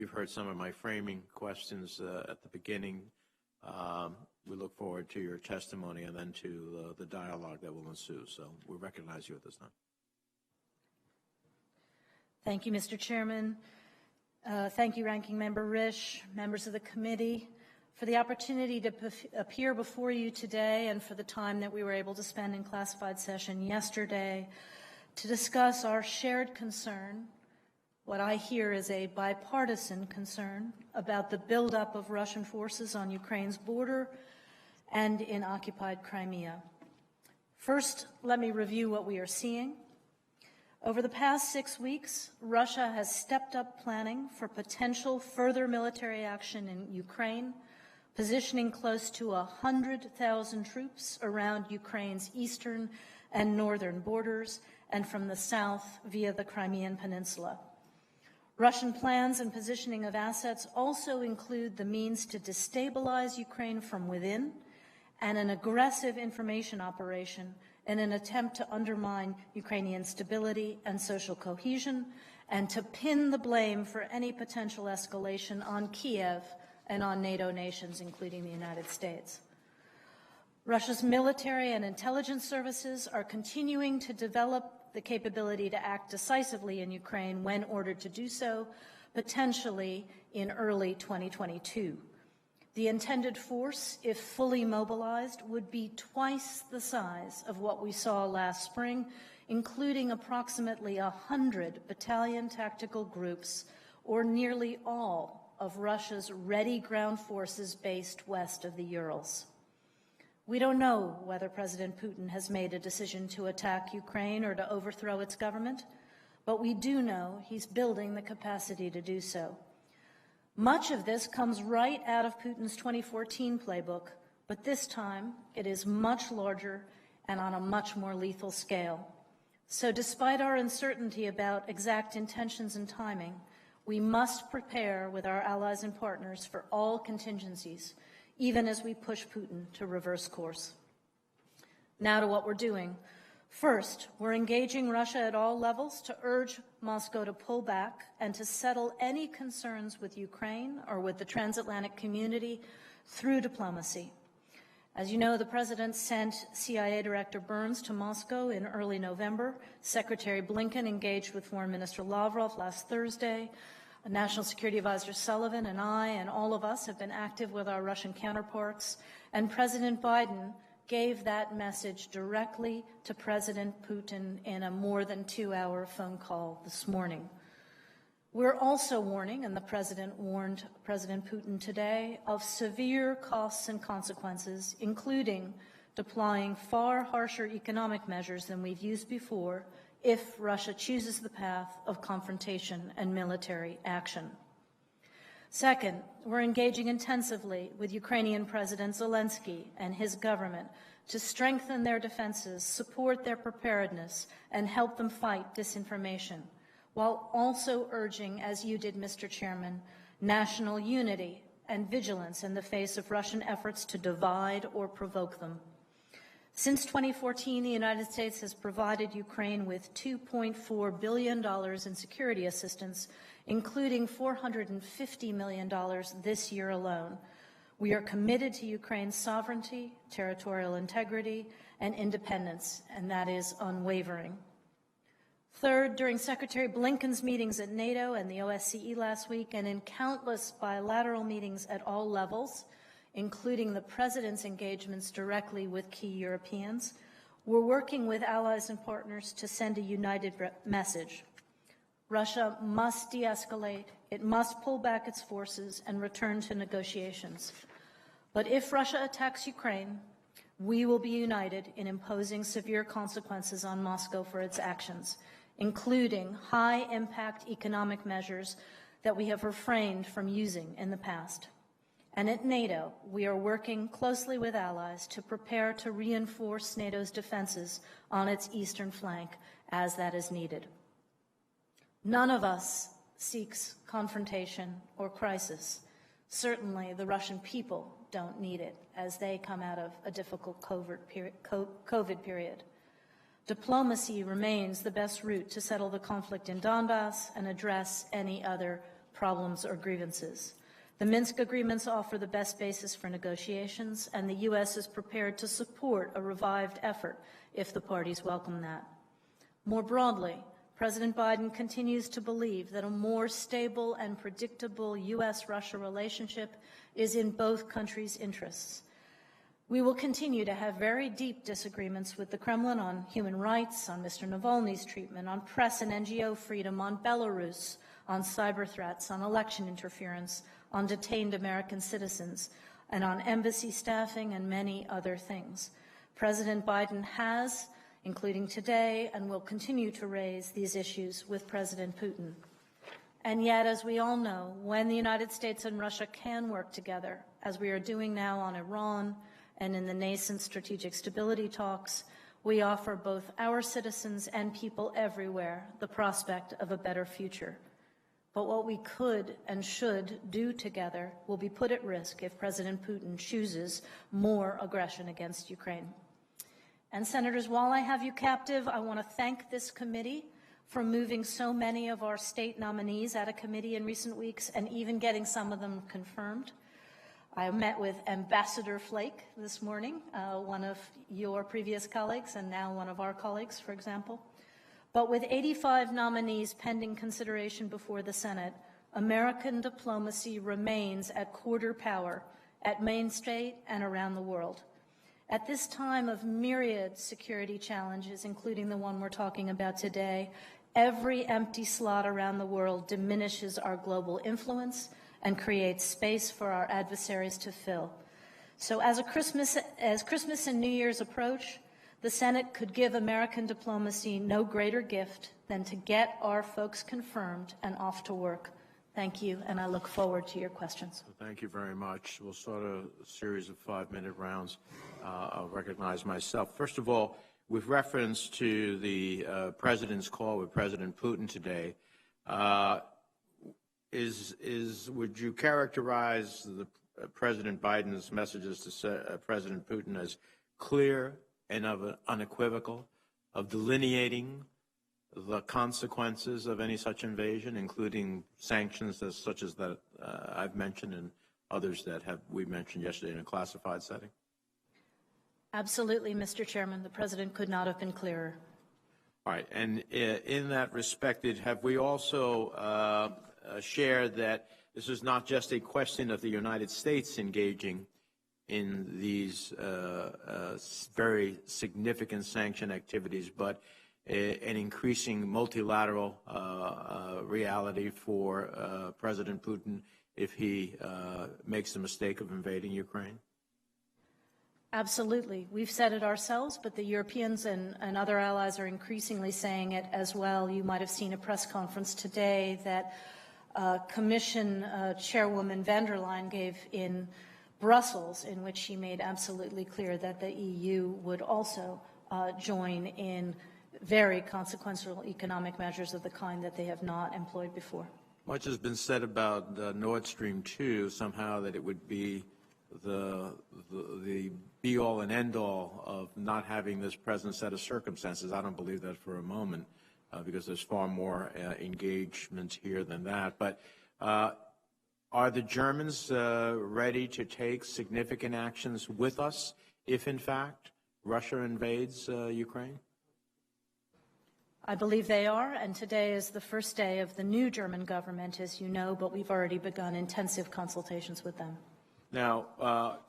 You've heard some of my framing questions at the beginning. We look forward to your testimony and then to the dialogue that will ensue. So we recognize you at this time. Thank you, Mr. Chairman. Thank you, Ranking Member Risch, members of the committee, for the opportunity to appear before you today and for the time that we were able to spend in classified session yesterday to discuss our shared concern, what I hear is a bipartisan concern, about the buildup of Russian forces on Ukraine's border and in occupied Crimea. First, let me review what we are seeing. Over the past 6 weeks, Russia has stepped up planning for potential further military action in Ukraine, positioning close to 100,000 troops around Ukraine's eastern and northern borders and from the south via the Crimean Peninsula. Russian plans and positioning of assets also include the means to destabilize Ukraine from within and an aggressive information operation in an attempt to undermine Ukrainian stability and social cohesion and to pin the blame for any potential escalation on Kiev and on NATO nations, including the United States. Russia's military and intelligence services are continuing to develop the capability to act decisively in Ukraine when ordered to do so, potentially in early 2022. The intended force, if fully mobilized, would be twice the size of what we saw last spring, including approximately 100 battalion tactical groups, or nearly all of Russia's ready ground forces based west of the Urals. We don't know whether President Putin has made a decision to attack Ukraine or to overthrow its government, but we do know he's building the capacity to do so. Much of this comes right out of Putin's 2014 playbook, but this time it is much larger and on a much more lethal scale. So despite our uncertainty about exact intentions and timing, we must prepare with our allies and partners for all contingencies, even as we push Putin to reverse course. Now to what we're doing. First, we're engaging Russia at all levels to urge Moscow to pull back and to settle any concerns with Ukraine or with the transatlantic community through diplomacy. As you know, the President sent CIA Director Burns to Moscow in early November. Secretary Blinken engaged with Foreign Minister Lavrov last Thursday. National Security Advisor Sullivan and I and all of us have been active with our Russian counterparts, and President Biden gave that message directly to President Putin in a more than 2-hour phone call this morning. We're also warning, and the President warned President Putin today, of severe costs and consequences, including deploying far harsher economic measures than we've used before if Russia chooses the path of confrontation and military action. Second, we're engaging intensively with Ukrainian President Zelensky and his government to strengthen their defenses, support their preparedness, and help them fight disinformation, while also urging, as you did, Mr. Chairman, national unity and vigilance in the face of Russian efforts to divide or provoke them. Since 2014, the United States has provided Ukraine with $2.4 billion in security assistance, including $450 million this year alone. We are committed to Ukraine's sovereignty, territorial integrity, and independence, and that is unwavering. Third, during Secretary Blinken's meetings at NATO and the OSCE last week, and in countless bilateral meetings at all levels, including the President's engagements directly with key Europeans, we're working with allies and partners to send a united message. Russia must de-escalate, it must pull back its forces and return to negotiations. But if Russia attacks Ukraine, we will be united in imposing severe consequences on Moscow for its actions, including high-impact economic measures that we have refrained from using in the past. And at NATO, we are working closely with allies to prepare to reinforce NATO's defenses on its eastern flank as that is needed. None of us seeks confrontation or crisis. Certainly, the Russian people don't need it as they come out of a difficult COVID period. Diplomacy remains the best route to settle the conflict in Donbass and address any other problems or grievances. The Minsk agreements offer the best basis for negotiations, and the U.S. is prepared to support a revived effort if the parties welcome that. More broadly, President Biden continues to believe that a more stable and predictable U.S.-Russia relationship is in both countries' interests. We will continue to have very deep disagreements with the Kremlin on human rights, on Mr. Navalny's treatment, on press and NGO freedom, on Belarus, on cyber threats, on election interference, on detained American citizens, and on embassy staffing and many other things. President Biden has, including today, and will continue to raise these issues with President Putin. And yet, as we all know, when the United States and Russia can work together, as we are doing now on Iran and in the nascent strategic stability talks, we offer both our citizens and people everywhere the prospect of a better future. But what we could and should do together will be put at risk if President Putin chooses more aggression against Ukraine. And Senators, while I have you captive, I want to thank this committee for moving so many of our state nominees out of committee in recent weeks and even getting some of them confirmed. I met with Ambassador Flake this morning, one of your previous colleagues and now one of our colleagues, for example. But with 85 nominees pending consideration before the Senate, American diplomacy remains at quarter power at Main Street and around the world. At this time of myriad security challenges, including the one we're talking about today, every empty slot around the world diminishes our global influence and creates space for our adversaries to fill. So as Christmas and New Year's approach, the Senate could give American diplomacy no greater gift than to get our folks confirmed and off to work. Thank you, and I look forward to your questions. Thank you very much. We'll start a series of 5-minute rounds. I'll recognize myself. First of all, with reference to the President's call with President Putin today, would you characterize the President Biden's messages to President Putin as clear and unequivocal, of delineating the consequences of any such invasion, including sanctions such as that I've mentioned and others that we mentioned yesterday in a classified setting? Absolutely, Mr. Chairman. The President could not have been clearer. All right. And in that respect, have we also shared that this is not just a question of the United States engaging in these very significant sanction activities, but an increasing multilateral reality for President Putin if he makes the mistake of invading Ukraine? Absolutely. We've said it ourselves, but the Europeans and other allies are increasingly saying it as well. You might have seen a press conference today that Commission Chairwoman von der Leyen gave in Brussels, in which she made absolutely clear that the EU would also join in very consequential economic measures of the kind that they have not employed before. Much has been said about Nord Stream 2, somehow that it would be the be-all and end-all of not having this present set of circumstances. I don't believe that for a moment, because there's far more engagement here than that. But are the Germans ready to take significant actions with us if, in fact, Russia invades Ukraine? I believe they are, and today is the first day of the new German government, as you know, but we've already begun intensive consultations with them. Now,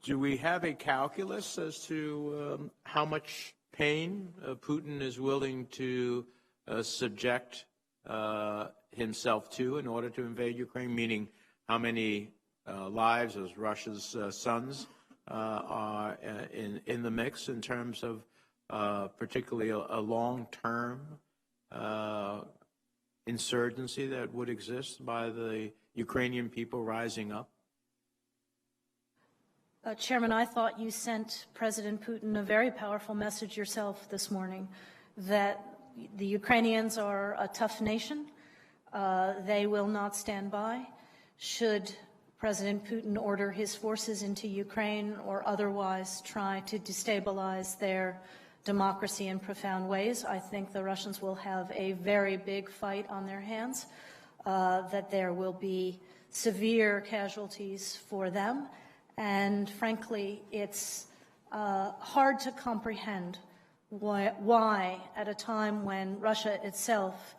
do we have a calculus as to how much pain Putin is willing to subject himself to in order to invade Ukraine, meaning how many lives as Russia's sons are in the mix in terms of particularly a long-term insurgency that would exist by the Ukrainian people rising up? Chairman, I thought you sent President Putin a very powerful message yourself this morning, that the Ukrainians are a tough nation. They will not stand by. Should President Putin order his forces into Ukraine or otherwise try to destabilize their democracy in profound ways, I think the Russians will have a very big fight on their hands. that there will be severe casualties for them. And frankly, it's hard to comprehend why, at a time when Russia itself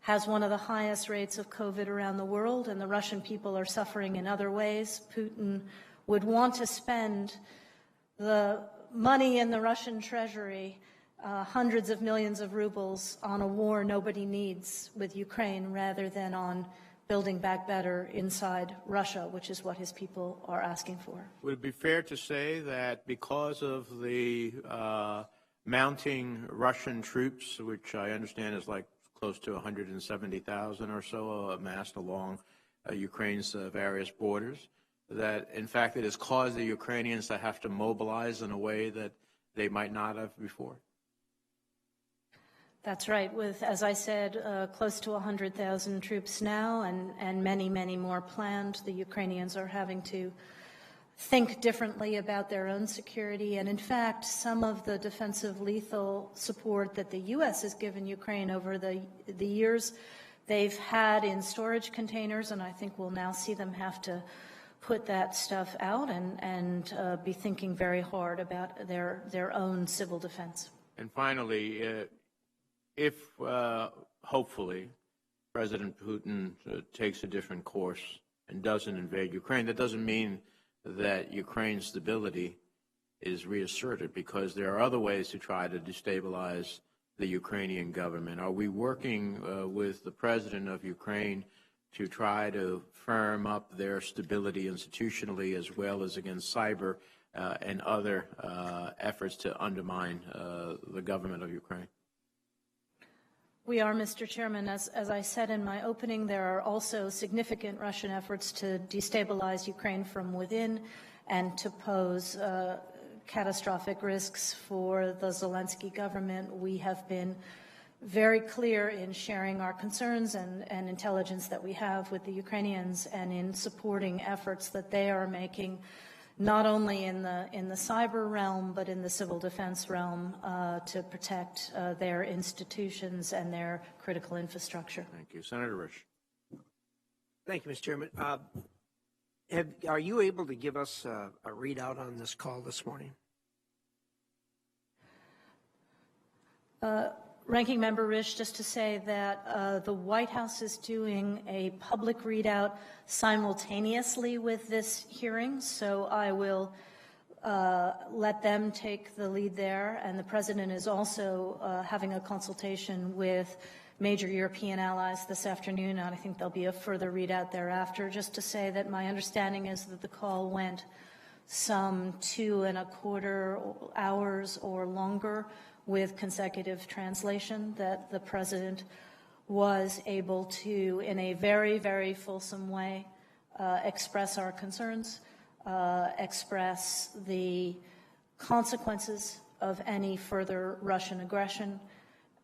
has one of the highest rates of COVID around the world and the Russian people are suffering in other ways, Putin would want to spend the money in the Russian treasury, hundreds of millions of rubles, on a war nobody needs with Ukraine rather than on building back better inside Russia, which is what his people are asking for. Would it be fair to say that because of the mounting Russian troops, which I understand is like close to 170,000 or so amassed along Ukraine's various borders, that in fact it has caused the Ukrainians to have to mobilize in a way that they might not have before? That's right. With, as I said, close to 100,000 troops now and many, many more planned, the Ukrainians are having to think differently about their own security. And in fact, some of the defensive lethal support that the U.S. has given Ukraine over the years, they've had in storage containers, and I think we'll now see them have to put that stuff out and be thinking very hard about their own civil defense. And finally, if hopefully President Putin takes a different course and doesn't invade Ukraine, that doesn't mean that Ukraine's stability is reasserted, because there are other ways to try to destabilize the Ukrainian government. Are we working with the president of Ukraine to try to firm up their stability institutionally, as well as against cyber and other efforts to undermine the government of Ukraine? We are, Mr. Chairman. As I said in my opening, there are also significant Russian efforts to destabilize Ukraine from within and to pose catastrophic risks for the Zelensky government. We have been very clear in sharing our concerns and intelligence that we have with the Ukrainians and in supporting efforts that they are making, not only in the cyber realm, but in the civil defense realm, to protect their institutions and their critical infrastructure. Thank you. Senator Risch. Thank you, Mr. Chairman. Are you able to give us a readout on this call this morning? Ranking Member Risch, just to say that the White House is doing a public readout simultaneously with this hearing, so I will let them take the lead there. And the President is also having a consultation with major European allies this afternoon, and I think there'll be a further readout thereafter. Just to say that my understanding is that the call went some 2.25 hours or longer, with consecutive translation, that the President was able to, in a very, very fulsome way, express our concerns, express the consequences of any further Russian aggression,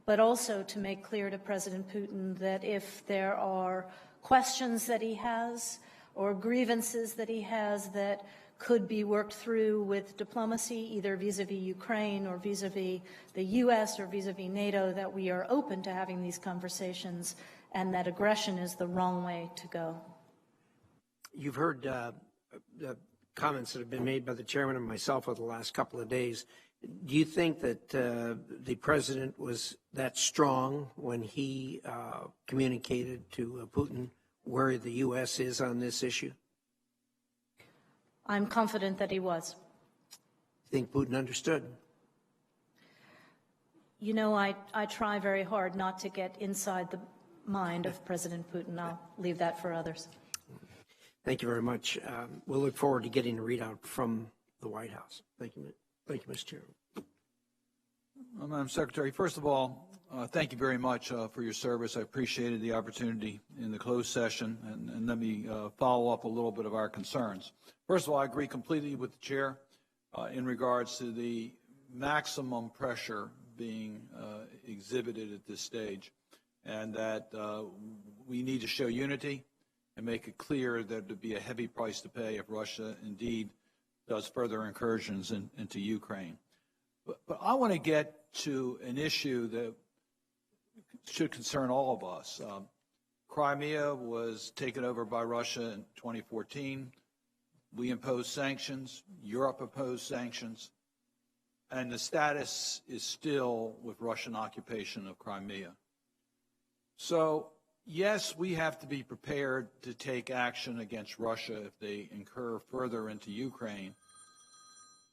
but also to make clear to President Putin that if there are questions that he has or grievances that he has that could be worked through with diplomacy, either vis-a-vis Ukraine or vis-a-vis the U.S. or vis-a-vis NATO, that we are open to having these conversations and that aggression is the wrong way to go. You've heard the comments that have been made by the chairman and myself over the last couple of days. Do you think that the president was that strong when he communicated to Putin where the U.S. is on this issue? I'm confident that he was. Think Putin understood? You know, I try very hard not to get inside the mind of President Putin. I'll leave that for others. Thank you very much. We'll look forward to getting a readout from the White House. Thank you. Thank you, Mr. Chairman. Madam Secretary, first of all, thank you very much for your service. I appreciated the opportunity in the closed session, and let me follow up a little bit of our concerns. First of all, I agree completely with the chair in regards to the maximum pressure being exhibited at this stage, and that we need to show unity and make it clear that there would be a heavy price to pay if Russia indeed does further incursions into Ukraine. But I want to get to an issue that should concern all of us. Crimea was taken over by Russia in 2014. We imposed sanctions. Europe imposed sanctions. And the status is still with Russian occupation of Crimea. So, yes, we have to be prepared to take action against Russia if they incur further into Ukraine.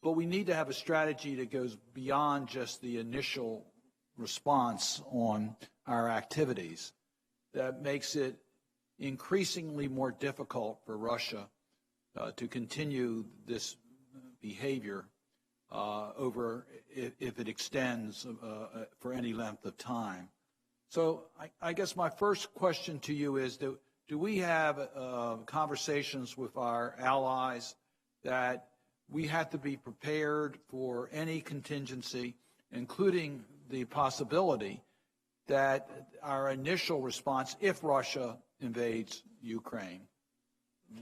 But we need to have a strategy that goes beyond just the initial response on our activities that makes it increasingly more difficult for Russia to continue this behavior over if it extends for any length of time. So I guess my first question to you is, do we have conversations with our allies that we have to be prepared for any contingency, including the possibility that our initial response, if Russia invades Ukraine,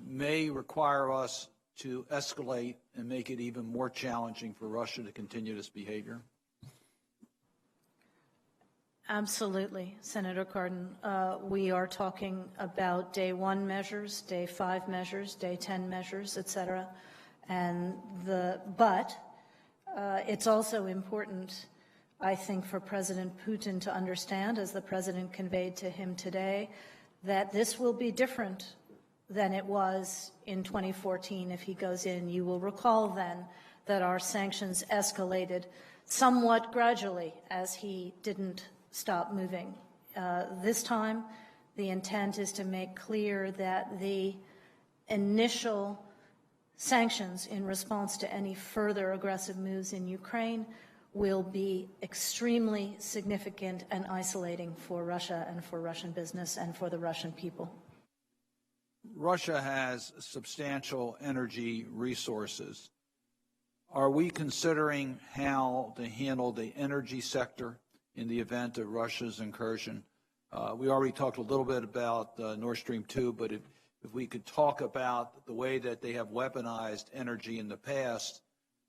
may require us to escalate and make it even more challenging for Russia to continue this behavior? Absolutely, Senator Cardin. We are talking about day 1 measures, day 5 measures, day 10 measures, et cetera. But it's also important, I think, for President Putin to understand, as the President conveyed to him today, that this will be different than it was in 2014 if he goes in. You will recall then that our sanctions escalated somewhat gradually as he didn't stop moving. This time, the intent is to make clear that the initial sanctions in response to any further aggressive moves in Ukraine will be extremely significant and isolating for Russia and for Russian business and for the Russian people. Russia has substantial energy resources. Are we considering how to handle the energy sector in the event of Russia's incursion? We already talked a little bit about Nord Stream 2, but if we could talk about the way that they have weaponized energy in the past,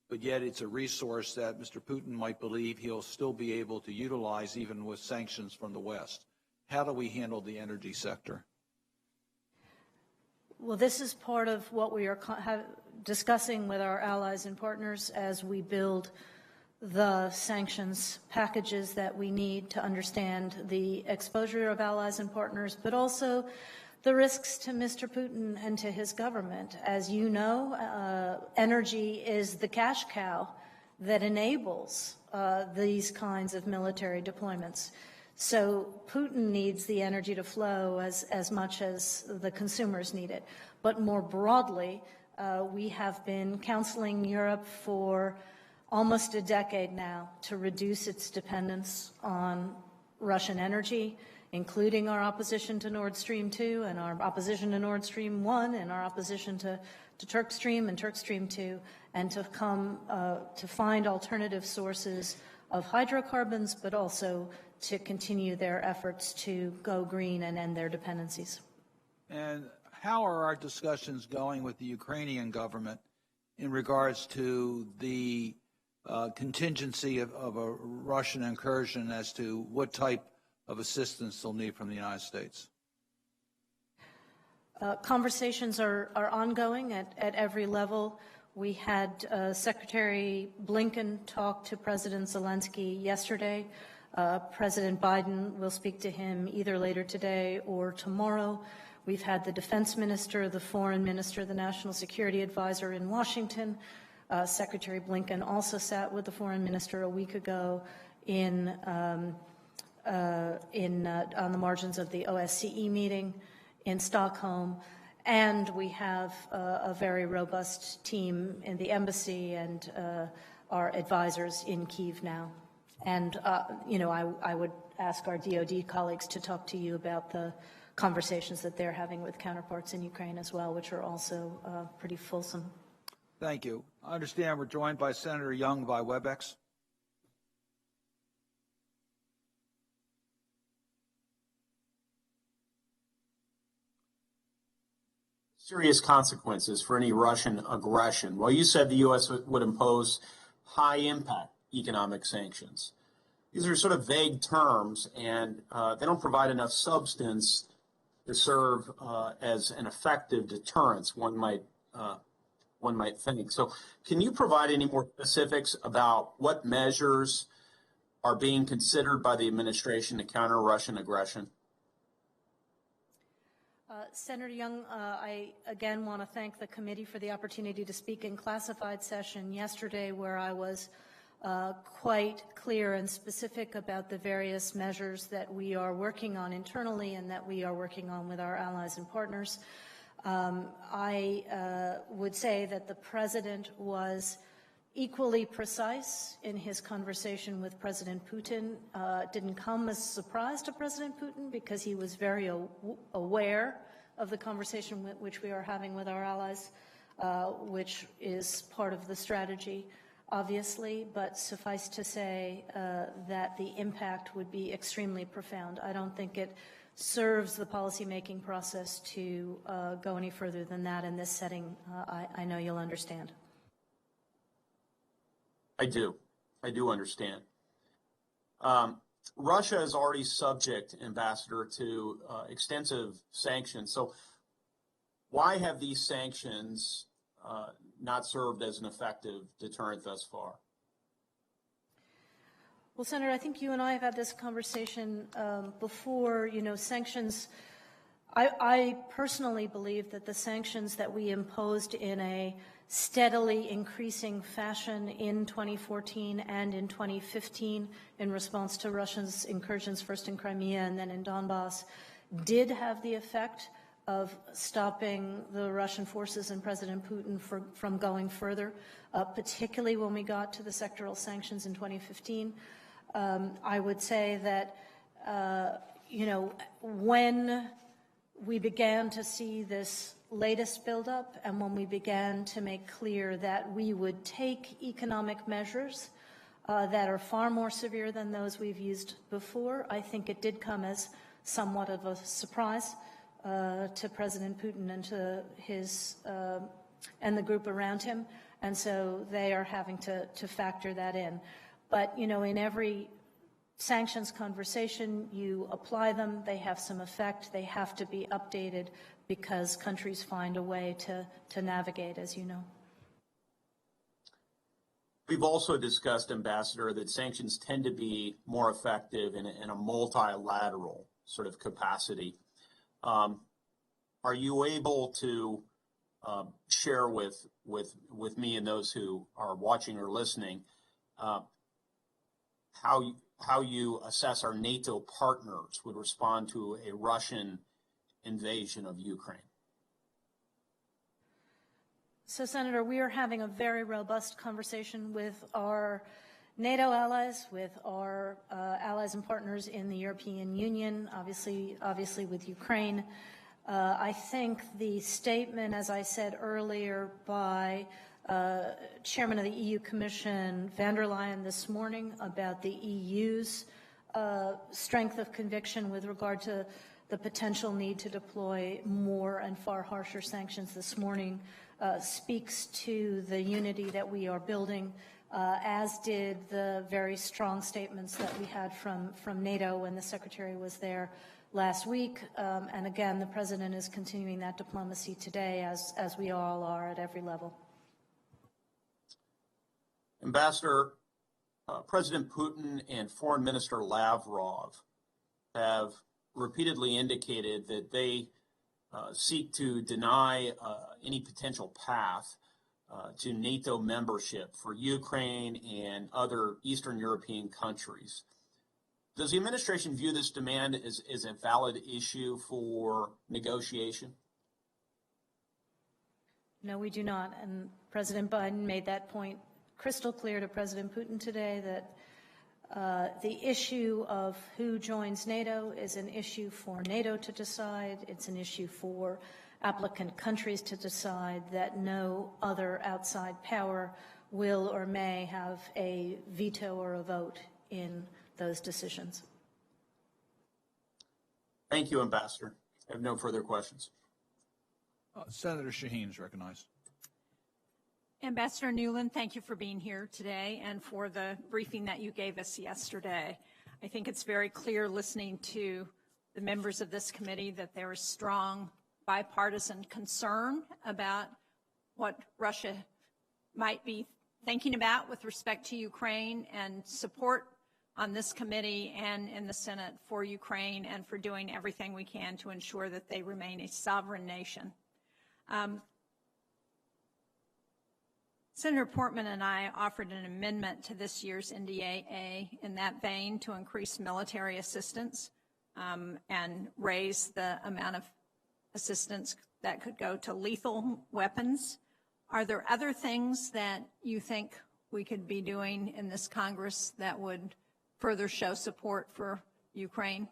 but yet it's a resource that Mr. Putin might believe he'll still be able to utilize even with sanctions from the West. How do we handle the energy sector? Well, this is part of what we are discussing with our allies and partners as we build the sanctions packages that we need to understand the exposure of allies and partners, but also the risks to Mr. Putin and to his government. As you know, energy is the cash cow that enables these kinds of military deployments. So Putin needs the energy to flow as much as the consumers need it. But more broadly, we have been counseling Europe for almost a decade now to reduce its dependence on Russian energy, including our opposition to Nord Stream 2 and our opposition to Nord Stream 1 and our opposition to Turk Stream and Turk Stream 2, and to find alternative sources of hydrocarbons, but also to continue their efforts to go green and end their dependencies. And how are our discussions going with the Ukrainian government in regards to the contingency of a Russian incursion as to what type of assistance they'll need from the United States? Conversations are ongoing at every level. We had Secretary Blinken talk to President Zelensky yesterday. President Biden will speak to him either later today or tomorrow. We've had the defense minister, the foreign minister, the national security advisor in Washington. Secretary Blinken also sat with the foreign minister a week ago on the margins of the OSCE meeting in Stockholm. And we have a very robust team in the embassy and our advisors in Kyiv now. And, I would ask our DOD colleagues to talk to you about the conversations that they're having with counterparts in Ukraine as well, which are also pretty fulsome. Thank you. I understand we're joined by Senator Young by WebEx. Serious consequences for any Russian aggression. Well, you said the U.S. would impose high-impact economic sanctions. These are sort of vague terms, and they don't provide enough substance to serve as an effective deterrence, one might think. So can you provide any more specifics about what measures are being considered by the administration to counter Russian aggression? Senator Young, I again want to thank the committee for the opportunity to speak in classified session yesterday, where I was quite clear and specific about the various measures that we are working on internally and that we are working on with our allies and partners. I would say that the President was equally precise in his conversation with President Putin. It didn't come as a surprise to President Putin because he was very aware of the conversation which we are having with our allies, which is part of the strategy, obviously, but suffice to say that the impact would be extremely profound. I don't think it serves the policymaking process to go any further than that in this setting. I know you'll understand. I do understand. Russia is already subject, Ambassador, to extensive sanctions. So why have these sanctions not served as an effective deterrent thus far? Well, Senator, I think you and I have had this conversation before. You know, sanctions, I personally believe that the sanctions that we imposed in a steadily increasing fashion in 2014 and in 2015 in response to Russia's incursions, first in Crimea and then in Donbass, did have the effect of stopping the Russian forces and President Putin from going further, particularly when we got to the sectoral sanctions in 2015. I would say that, you know, when we began to see this latest buildup and when we began to make clear that we would take economic measures that are far more severe than those we've used before, I think it did come as somewhat of a surprise to President Putin and to his and the group around him, and so they are having to factor that in. But, you know, in every sanctions conversation, you apply them, they have some effect, they have to be updated because countries find a way to navigate, as you know. We've also discussed, Ambassador, that sanctions tend to be more effective in a multilateral sort of capacity. Are you able to share with me and those who are watching or listening how you assess our NATO partners would respond to a Russian invasion of Ukraine? So, Senator, we are having a very robust conversation with our NATO allies, with our allies and partners in the European Union, obviously with Ukraine. I think the statement, as I said earlier, by Chairman of the EU Commission, van der Leyen, this morning about the EU's strength of conviction with regard to the potential need to deploy more and far harsher sanctions this morning speaks to the unity that we are building, as did the very strong statements that we had from NATO when the Secretary was there last week. And again, the President is continuing that diplomacy today, as we all are at every level. Ambassador, President Putin and Foreign Minister Lavrov have repeatedly indicated that they seek to deny any potential path to NATO membership for Ukraine and other Eastern European countries. Does the administration view this demand as a valid issue for negotiation? No, we do not. And President Biden made that point crystal clear to President Putin today, that the issue of who joins NATO is an issue for NATO to decide. It's an issue for applicant countries to decide, that no other outside power will or may have a veto or a vote in those decisions. Thank you, Ambassador. I have no further questions. Senator Shaheen is recognized. Ambassador Nuland, thank you for being here today and for the briefing that you gave us yesterday. I think it's very clear listening to the members of this committee that there is strong bipartisan concern about what Russia might be thinking about with respect to Ukraine, and support on this committee and in the Senate for Ukraine and for doing everything we can to ensure that they remain a sovereign nation. Senator Portman and I offered an amendment to this year's NDAA in that vein to increase military assistance and raise the amount of assistance that could go to lethal weapons. Are there other things that you think we could be doing in this Congress that would further show support for Ukraine?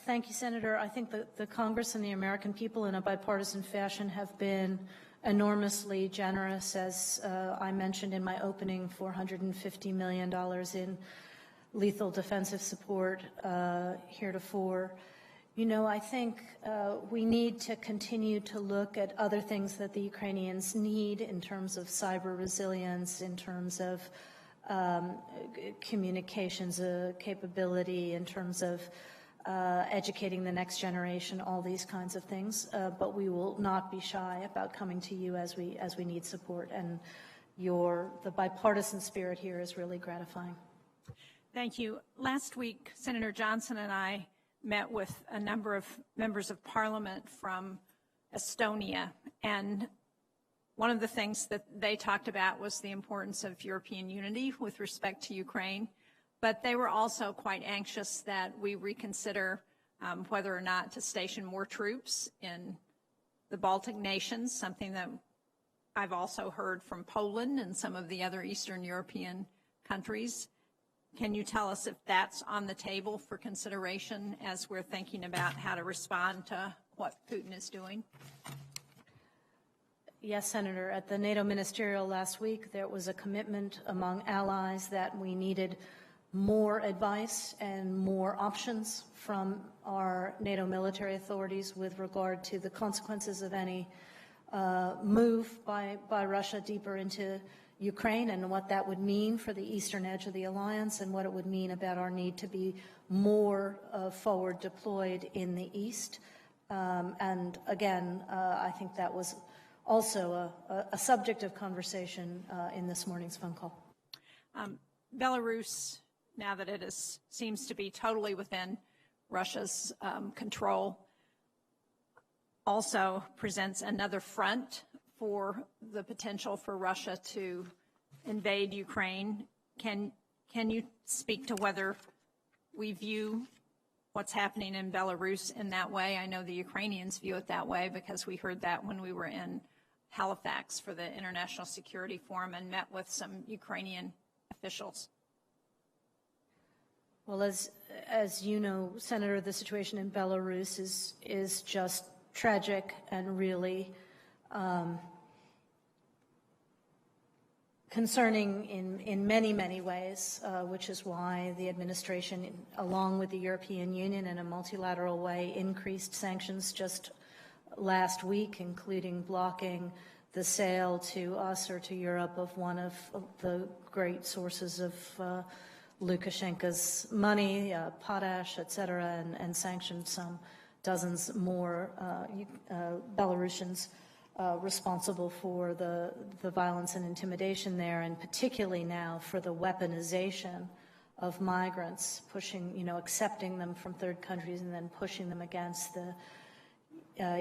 Thank you, Senator. I think the Congress and the American people in a bipartisan fashion have been enormously generous, as I mentioned in my opening, $450 million in lethal defensive support heretofore. You know, I think we need to continue to look at other things that the Ukrainians need in terms of cyber resilience, in terms of communications capability, in terms of educating the next generation, all these kinds of things. But we will not be shy about coming to you as we need support. And the bipartisan spirit here is really gratifying. Thank you. Last week, Senator Johnson and I met with a number of members of parliament from Estonia, and one of the things that they talked about was the importance of European unity with respect to Ukraine, but they were also quite anxious that we reconsider whether or not to station more troops in the Baltic nations, something that I've also heard from Poland and some of the other Eastern European countries. Can you tell us if that's on the table for consideration as we're thinking about how to respond to what Putin is doing? Yes, Senator. At the NATO ministerial last week, there was a commitment among allies that we needed more advice and more options from our NATO military authorities with regard to the consequences of any move by Russia deeper into Ukraine, and what that would mean for the eastern edge of the alliance, and what it would mean about our need to be more forward deployed in the east. And again, I think that was also a subject of conversation in this morning's phone call. Belarus, now that it seems to be totally within Russia's control, also presents another front for the potential for Russia to invade Ukraine. Can you speak to whether we view what's happening in Belarus in that way? I know the Ukrainians view it that way because we heard that when we were in Halifax for the International Security Forum and met with some Ukrainian officials. Well, as you know, Senator, the situation in Belarus is just tragic and really concerning in many, many ways, which is why the administration, along with the European Union in a multilateral way, increased sanctions just last week, including blocking the sale to us or to Europe of one of the great sources of Lukashenko's money, potash, et cetera, and sanctioned some dozens more Belarusians responsible for the violence and intimidation there, and particularly now for the weaponization of migrants, pushing, accepting them from third countries and then pushing them against the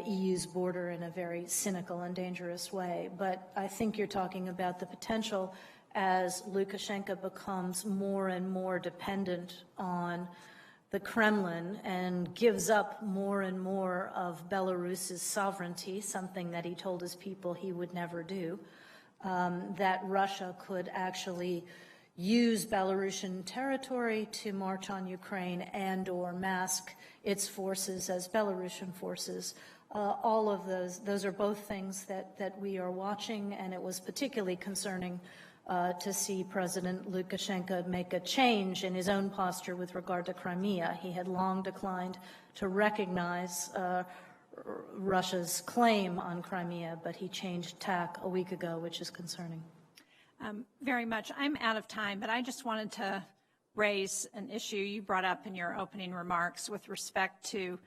EU's border in a very cynical and dangerous way. But I think you're talking about the potential as Lukashenko becomes more and more dependent on the Kremlin and gives up more and more of Belarus's sovereignty, something that he told his people he would never do, that Russia could actually use Belarusian territory to march on Ukraine and or mask its forces as Belarusian forces. All of those are both things that we are watching, and it was particularly concerning to see President Lukashenko make a change in his own posture with regard to Crimea. He had long declined to recognize Russia's claim on Crimea, but he changed tack a week ago, which is concerning. Very much. I'm out of time, but I just wanted to raise an issue you brought up in your opening remarks with respect to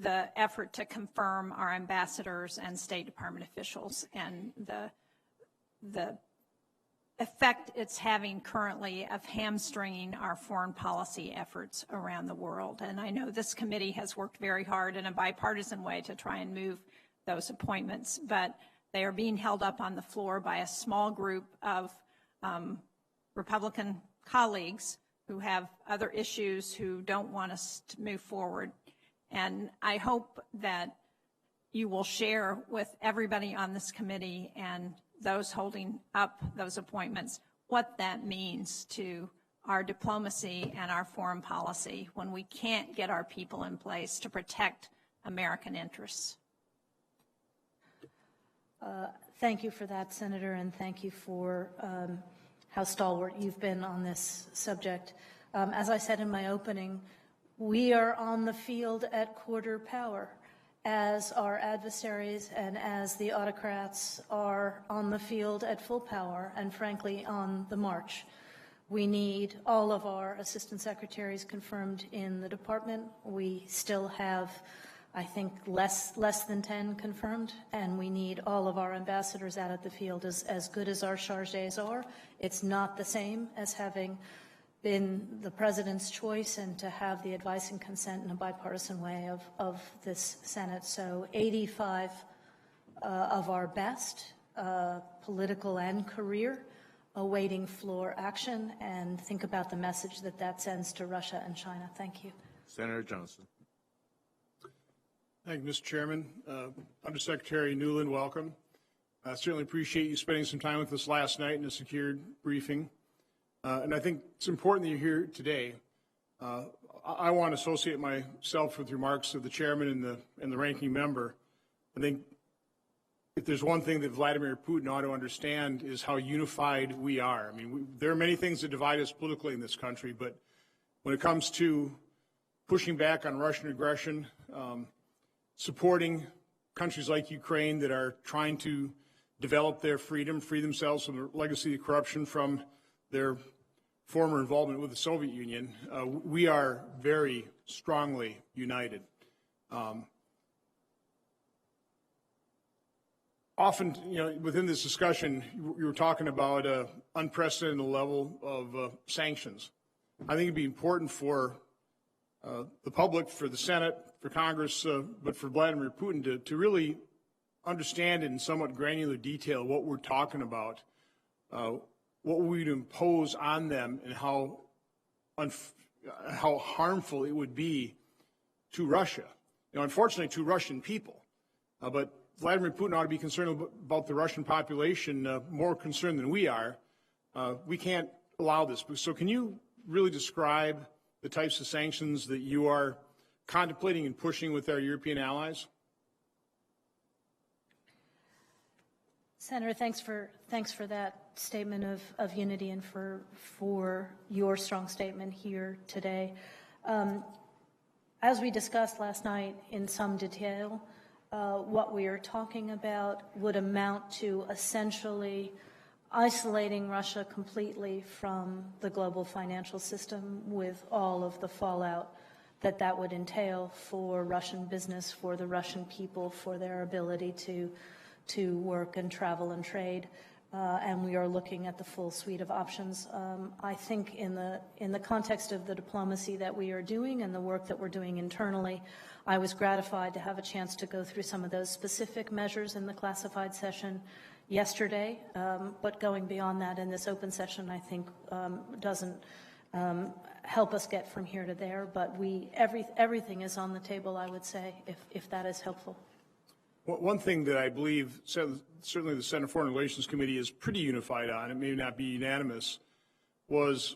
the effort to confirm our ambassadors and State Department officials and the effect it's having currently of hamstringing our foreign policy efforts around the world. And I know this committee has worked very hard in a bipartisan way to try and move those appointments, but they are being held up on the floor by a small group of Republican colleagues who have other issues, who don't want us to move forward. And I hope that you will share with everybody on this committee and those holding up those appointments what that means to our diplomacy and our foreign policy when we can't get our people in place to protect American interests. Thank you for that, Senator, and thank you for how stalwart you've been on this subject. As I said in my opening, we are on the field at quarter power, as our adversaries and as the autocrats are on the field at full power and, frankly, on the march. We need all of our assistant secretaries confirmed in the department. We still have, I think, less than 10 confirmed, and we need all of our ambassadors out at the field. As good as our charges are, it's not the same as having been the president's choice and to have the advice and consent in a bipartisan way of this Senate. So 85 of our best, political and career, awaiting floor action, and think about the message that that sends to Russia and China. Thank you. Senator Johnson. Thank you, Mr. Chairman. Undersecretary Nuland, welcome. I certainly appreciate you spending some time with us last night in a secured briefing. And I think it's important that you're here today. I want to associate myself with remarks of the chairman and the ranking member. I think if there's one thing that Vladimir Putin ought to understand is how unified we are. I mean, there are many things that divide us politically in this country, but when it comes to pushing back on Russian aggression, supporting countries like Ukraine that are trying to develop their freedom, free themselves from the legacy of corruption from their former involvement with the Soviet Union, we are very strongly united. Often, within this discussion, you were talking about unprecedented level of sanctions. I think it'd be important for the public, for the Senate, for Congress, but for Vladimir Putin to really understand in somewhat granular detail what we're talking about, what we'd impose on them, and how harmful it would be to Russia. Unfortunately, to Russian people. But Vladimir Putin ought to be concerned about the Russian population, more concerned than we are. We can't allow this. So can you really describe the types of sanctions that you are contemplating and pushing with our European allies? Senator, thanks for that statement of unity and for your strong statement here today. As we discussed last night in some detail, what we are talking about would amount to essentially isolating Russia completely from the global financial system, with all of the fallout that would entail for Russian business, for the Russian people, for their ability to work and travel and trade. And we are looking at the full suite of options. I think in the context of the diplomacy that we are doing and the work that we're doing internally, I was gratified to have a chance to go through some of those specific measures in the classified session yesterday. But going beyond that in this open session, I think doesn't help us get from here to there. But everything is on the table, I would say, if that is helpful. One thing that I believe certainly the Senate Foreign Relations Committee is pretty unified on, it may not be unanimous, was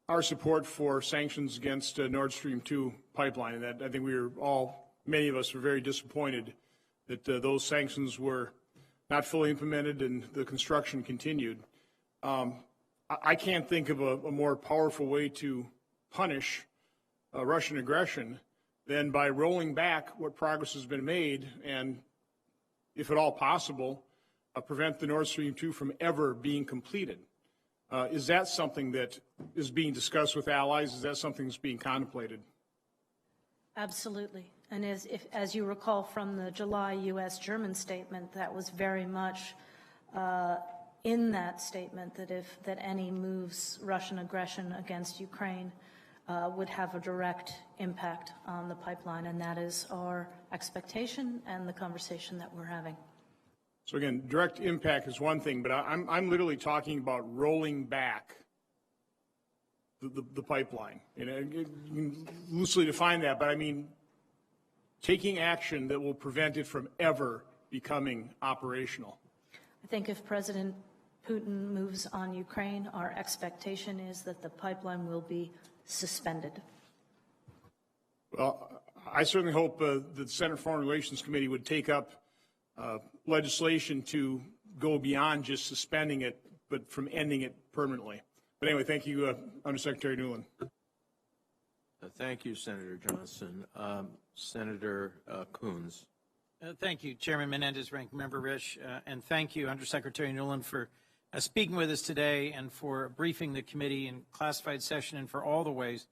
our support for sanctions against Nord Stream 2 pipeline. And that I think many of us were very disappointed that those sanctions were not fully implemented and the construction continued. I can't think of a more powerful way to punish Russian aggression than by rolling back what progress has been made and, if at all possible, prevent the Nord Stream 2 from ever being completed. Is that something that is being discussed with allies? Is that something that's being contemplated? Absolutely. And as you recall from the July U.S.-German statement, that was very much in that statement that any moves, Russian aggression against Ukraine, would have a direct impact on the pipeline, and that is our expectation and the conversation that we're having. So again, direct impact is one thing, but I'm literally talking about rolling back the pipeline. You can loosely define that, but I mean taking action that will prevent it from ever becoming operational. I think if President Putin moves on Ukraine, our expectation is that the pipeline will be suspended. Well, I certainly hope the Senate Foreign Relations Committee would take up legislation to go beyond just suspending it, but from ending it permanently. But anyway, thank you, Undersecretary Nuland. Thank you, Senator Johnson. Senator Coons. Thank you, Chairman Menendez, Ranking Member Risch, and thank you, Undersecretary Nuland, for speaking with us today and for briefing the committee in classified session and for all the ways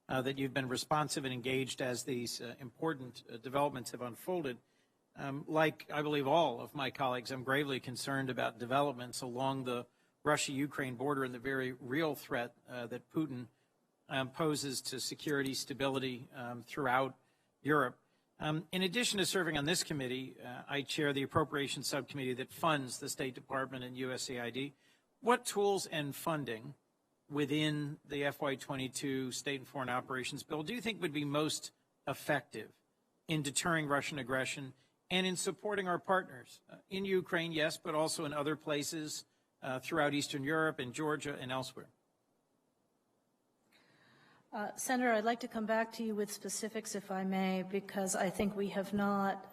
that you've been responsive and engaged as these important developments have unfolded. Like I believe all of my colleagues, I'm gravely concerned about developments along the Russia-Ukraine border and the very real threat that Putin poses to security, stability throughout Europe. In addition to serving on this committee, I chair the Appropriations Subcommittee that funds the State Department and USAID. What tools and funding within the FY22 State and Foreign Operations Bill do you think would be most effective in deterring Russian aggression and in supporting our partners in Ukraine, yes, but also in other places throughout Eastern Europe and Georgia and elsewhere? Senator, I'd like to come back to you with specifics, if I may, because I think we have not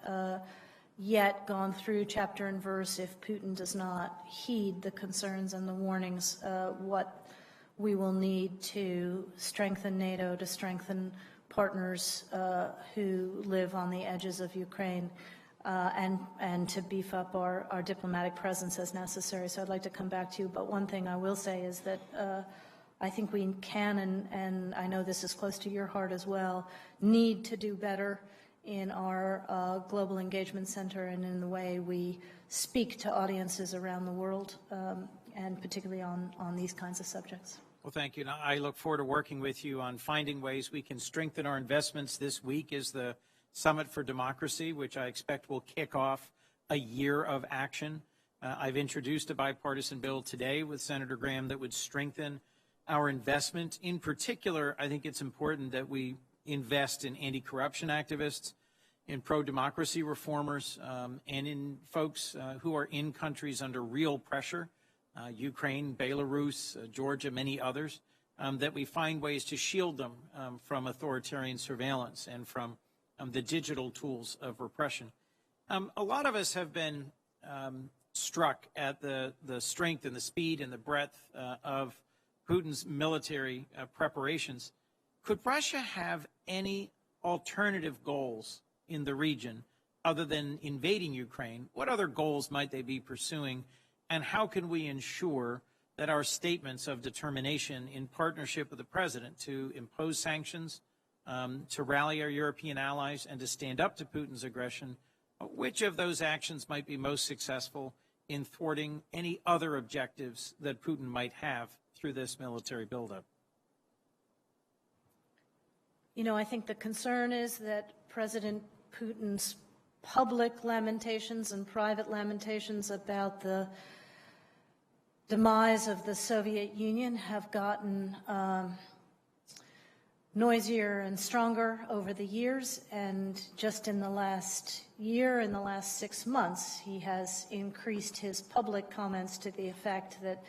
yet gone through chapter and verse, if Putin does not heed the concerns and the warnings, what we will need to strengthen NATO, to strengthen partners who live on the edges of Ukraine, and to beef up our diplomatic presence as necessary. So I'd like to come back to you. But one thing I will say is that I think we can, and I know this is close to your heart as well, need to do better in our Global Engagement Center and in the way we speak to audiences around the world, and particularly on these kinds of subjects. Well, thank you. I look forward to working with you on finding ways we can strengthen our investments. This week is the Summit for Democracy, which I expect will kick off a year of action. I've introduced a bipartisan bill today with Senator Graham that would strengthen our investment. In particular, I think it's important that we invest in anti-corruption activists, in pro-democracy reformers, and in folks who are in countries under real pressure, Ukraine, Belarus, Georgia, many others, that we find ways to shield them from authoritarian surveillance and from the digital tools of repression. A lot of us have been struck at the strength and the speed and the breadth of Putin's military preparations. Could Russia have any alternative goals in the region other than invading Ukraine? What other goals might they be pursuing, and how can we ensure that our statements of determination in partnership with the President to impose sanctions, to rally our European allies, and to stand up to Putin's aggression, which of those actions might be most successful in thwarting any other objectives that Putin might have through this military buildup? You know, I think the concern is that President Putin's public lamentations and private lamentations about the demise of the Soviet Union have gotten noisier and stronger over the years, and just in the last year, in the last 6 months, he has increased his public comments to the effect that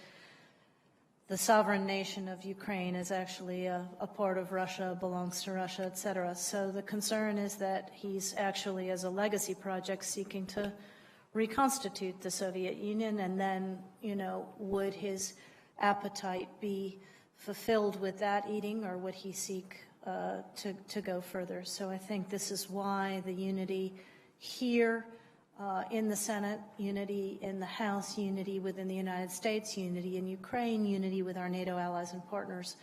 the sovereign nation of Ukraine is actually a part of Russia, belongs to Russia, et cetera. So the concern is that he's actually, as a legacy project, seeking to reconstitute the Soviet Union, and then, you know, would his appetite be fulfilled with that eating, or would he seek to go further? So I think this is why the unity here in the Senate, unity in the House, unity within the United States, unity in Ukraine, unity with our NATO allies and partners,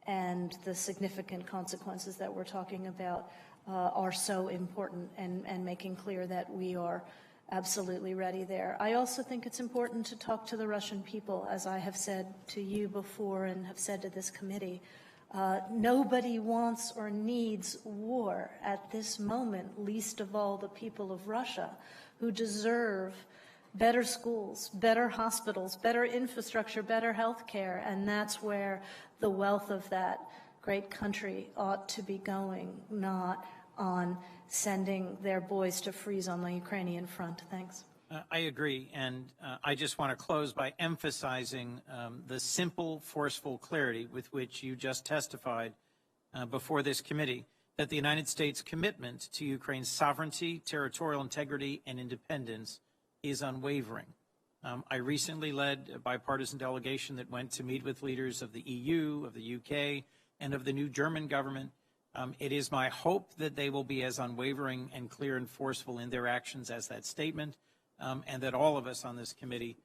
and the significant consequences that we're talking about are so important, and making clear that we are absolutely ready there. I also think it's important to talk to the Russian people, as I have said to you before and have said to this committee. Nobody wants or needs war at this moment, least of all the people of Russia, who deserve better schools, better hospitals, better infrastructure, better health care, and that's where the wealth of that great country ought to be going, not on sending their boys to freeze on the Ukrainian front. Thanks. I agree, and I just want to close by emphasizing the simple, forceful clarity with which you just testified before this committee that the United States' commitment to Ukraine's sovereignty, territorial integrity, and independence is unwavering. I recently led a bipartisan delegation that went to meet with leaders of the EU, of the UK, and of the new German government. It is my hope that they will be as unwavering and clear and forceful in their actions as that statement, and that all of us on this committee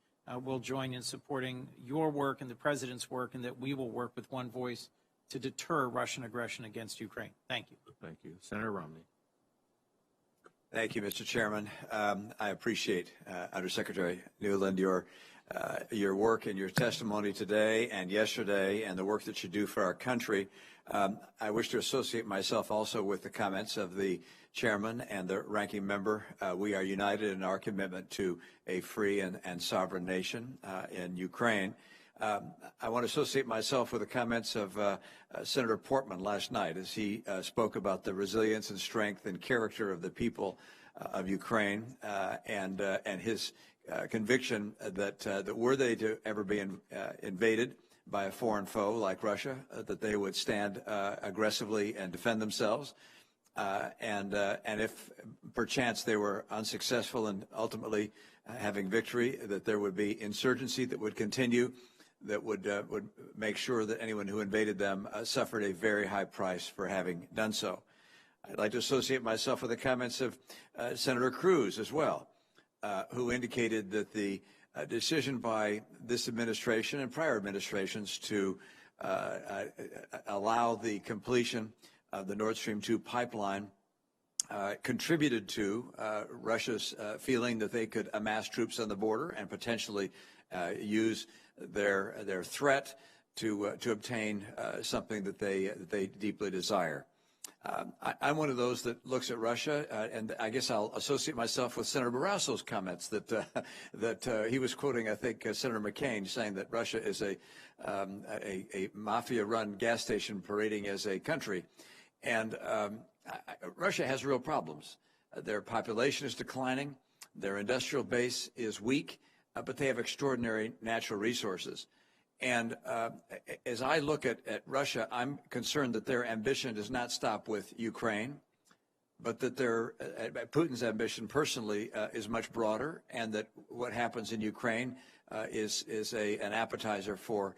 will join in supporting your work and the President's work, and that we will work with one voice to deter Russian aggression against Ukraine. Thank you. Thank you. Senator Romney. Thank you, Mr. Chairman. I appreciate, Undersecretary Nuland, your work and your testimony today and yesterday, and the work that you do for our country. I wish to associate myself also with the comments of the chairman and the ranking member. We are united in our commitment to a free and sovereign nation in Ukraine. I want to associate myself with the comments of Senator Portman last night as he spoke about the resilience and strength and character of the people of Ukraine and his conviction that were they to ever be invaded by a foreign foe like Russia, that they would stand aggressively and defend themselves. And if perchance they were unsuccessful in ultimately having victory, that there would be insurgency that would continue, that would make sure that anyone who invaded them suffered a very high price for having done so. I'd like to associate myself with the comments of Senator Cruz as well, who indicated that the decision by this administration and prior administrations to allow the completion of the Nord Stream 2 pipeline contributed to Russia's feeling that they could amass troops on the border and potentially use their threat to obtain something that they deeply desire. I'm one of those that looks at Russia, and I guess I'll associate myself with Senator Barrasso's comments that he was quoting, I think, Senator McCain, saying that Russia is a mafia-run gas station parading as a country. And Russia has real problems. Their population is declining. Their industrial base is weak, but they have extraordinary natural resources. And as I look at Russia, I'm concerned that their ambition does not stop with Ukraine, but that Putin's ambition personally is much broader, and that what happens in Ukraine is an appetizer for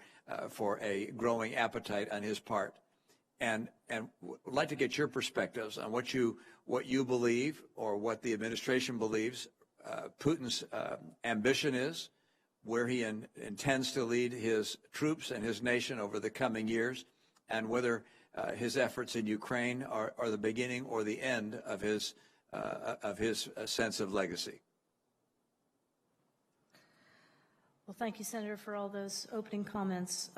a growing appetite on his part. And would like to get your perspectives on what you believe, or what the administration believes Putin's ambition is, where he intends to lead his troops and his nation over the coming years, and whether his efforts in Ukraine are the beginning or the end of his sense of legacy. Well, thank you, Senator, for all those opening comments.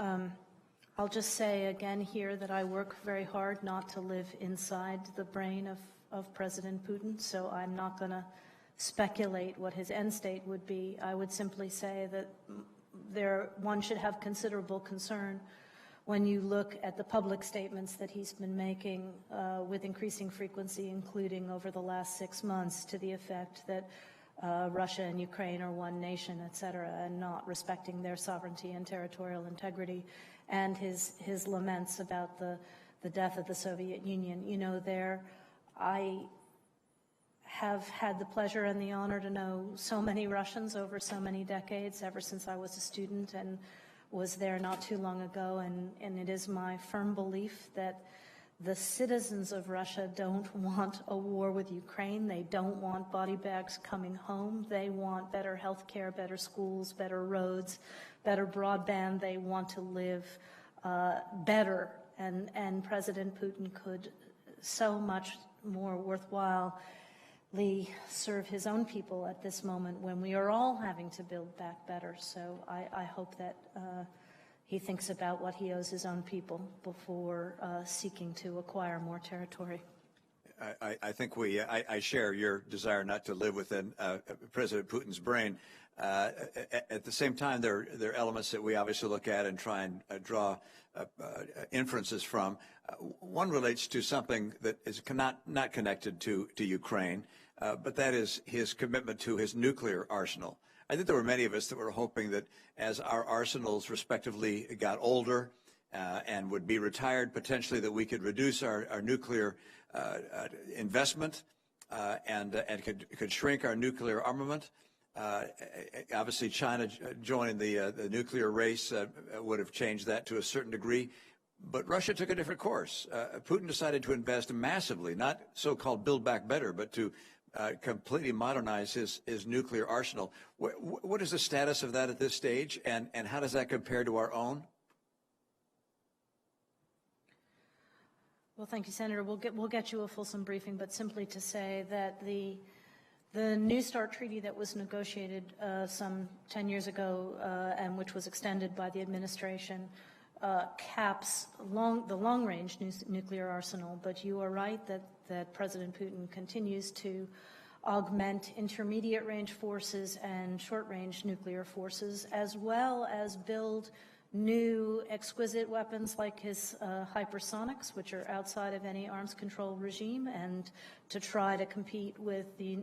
I'll just say again here that I work very hard not to live inside the brain of President Putin, so I'm not going to speculate what his end state would be. I would simply say that one should have considerable concern when you look at the public statements that he's been making with increasing frequency, including over the last 6 months, to the effect that Russia and Ukraine are one nation, et cetera, and not respecting their sovereignty and territorial integrity, and his laments about the death of the Soviet Union. You know, I have had the pleasure and the honor to know so many Russians over so many decades, ever since I was a student and was there not too long ago, and it is my firm belief that The citizens of Russia don't want a war with Ukraine. They don't want body bags coming home. They want better health care, better schools, better roads, better broadband. They want to live better. And President Putin could so much more worthwhilely serve his own people at this moment when we are all having to build back better. So I hope that he thinks about what he owes his own people before seeking to acquire more territory. I think I share your desire not to live within President Putin's brain. At the same time, there are elements that we obviously look at and try and draw inferences from. One relates to something that is not connected to Ukraine, but that is his commitment to his nuclear arsenal. I think there were many of us that were hoping that as our arsenals respectively got older and would be retired, potentially that we could reduce our nuclear investment and could shrink our nuclear armament. Obviously, China joining the nuclear race would have changed that to a certain degree. But Russia took a different course. Putin decided to invest massively, not so-called build back better, but to completely modernize his nuclear arsenal. What is the status of that at this stage, and how does that compare to our own? Well, thank you, Senator. We'll get you a fulsome briefing, but simply to say that the New START treaty that was negotiated some 10 years ago and which was extended by the administration caps the long-range nuclear arsenal, but you are right that President Putin continues to augment intermediate-range forces and short-range nuclear forces, as well as build new exquisite weapons like his hypersonics, which are outside of any arms control regime, and to try to compete with the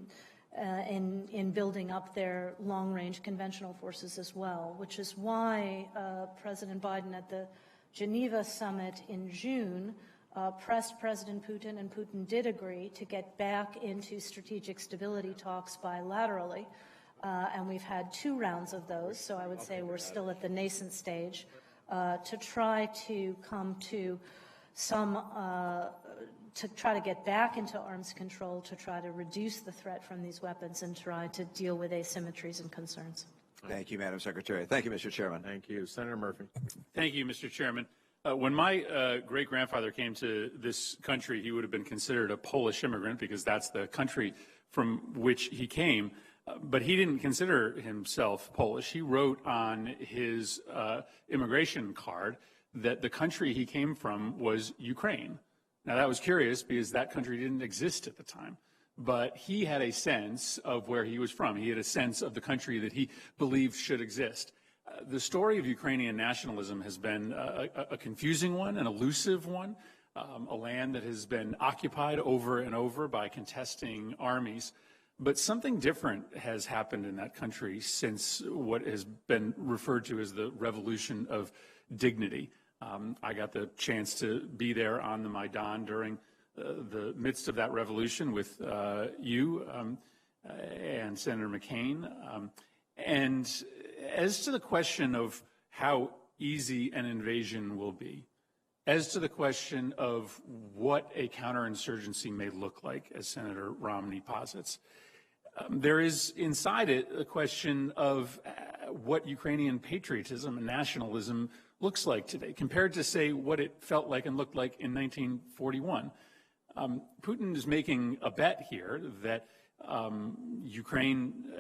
in building up their long-range conventional forces as well, which is why President Biden at the Geneva summit in June pressed President Putin, and Putin did agree to get back into strategic stability talks bilaterally. And we've had 2 rounds of those, so I would say we're still at the nascent stage, to try to come to some to try to get back into arms control, to try to reduce the threat from these weapons and try to deal with asymmetries and concerns. Thank you, Madam Secretary. Thank you, Mr. Chairman. Thank you. Senator Murphy. Thank you, Mr. Chairman. When my great-grandfather came to this country, he would have been considered a Polish immigrant because that's the country from which he came. But he didn't consider himself Polish. He wrote on his immigration card that the country he came from was Ukraine. Now, that was curious because that country didn't exist at the time. But he had a sense of where he was from. He had a sense of the country that he believed should exist. The story of Ukrainian nationalism has been a confusing one, an elusive one, a land that has been occupied over and over by contesting armies. But something different has happened in that country since what has been referred to as the revolution of dignity. I got the chance to be there on the Maidan during the midst of that revolution with you and Senator McCain. And as to the question of how easy an invasion will be, as to the question of what a counterinsurgency may look like, as Senator Romney posits, there is inside it a question of what Ukrainian patriotism and nationalism looks like today, compared to, say, what it felt like and looked like in 1941. Putin is making a bet here that an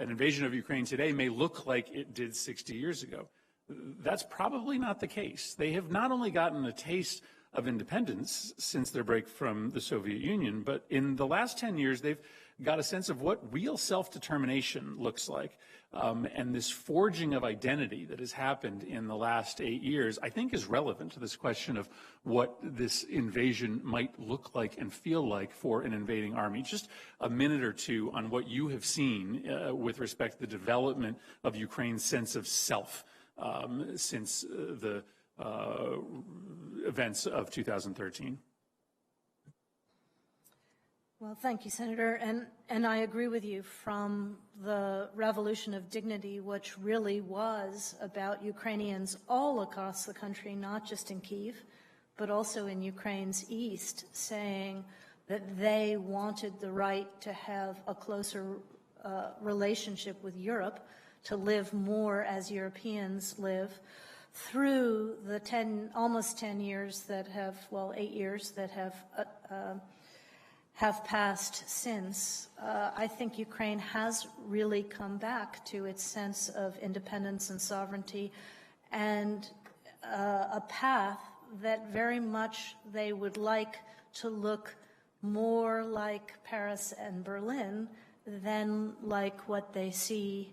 invasion of Ukraine today may look like it did 60 years ago. That's probably not the case. They have not only gotten a taste of independence since their break from the Soviet Union, but in the last 10 years, they've got a sense of what real self-determination looks like. And this forging of identity that has happened in the last 8 years, I think, is relevant to this question of what this invasion might look like and feel like for an invading army. Just a minute or two on what you have seen with respect to the development of Ukraine's sense of self since the events of 2013. Well, thank you, Senator. And I agree with you. From the revolution of dignity, which really was about Ukrainians all across the country, not just in Kyiv, but also in Ukraine's east, saying that they wanted the right to have a closer relationship with Europe, to live more as Europeans live, through the almost 10 years that have, well, 8 years that have passed since. I think Ukraine has really come back to its sense of independence and sovereignty, and a path that very much they would like to look more like Paris and Berlin than like what they see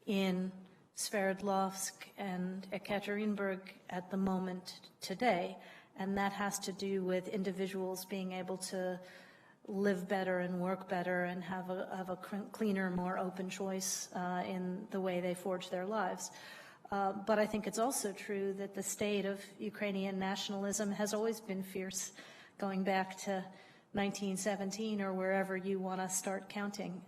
in Sverdlovsk and Ekaterinburg at the moment today. And that has to do with individuals being able to live better and work better and have a cleaner, more open choice in the way they forge their lives. But I think it's also true that the state of Ukrainian nationalism has always been fierce, going back to 1917 or wherever you want to start counting.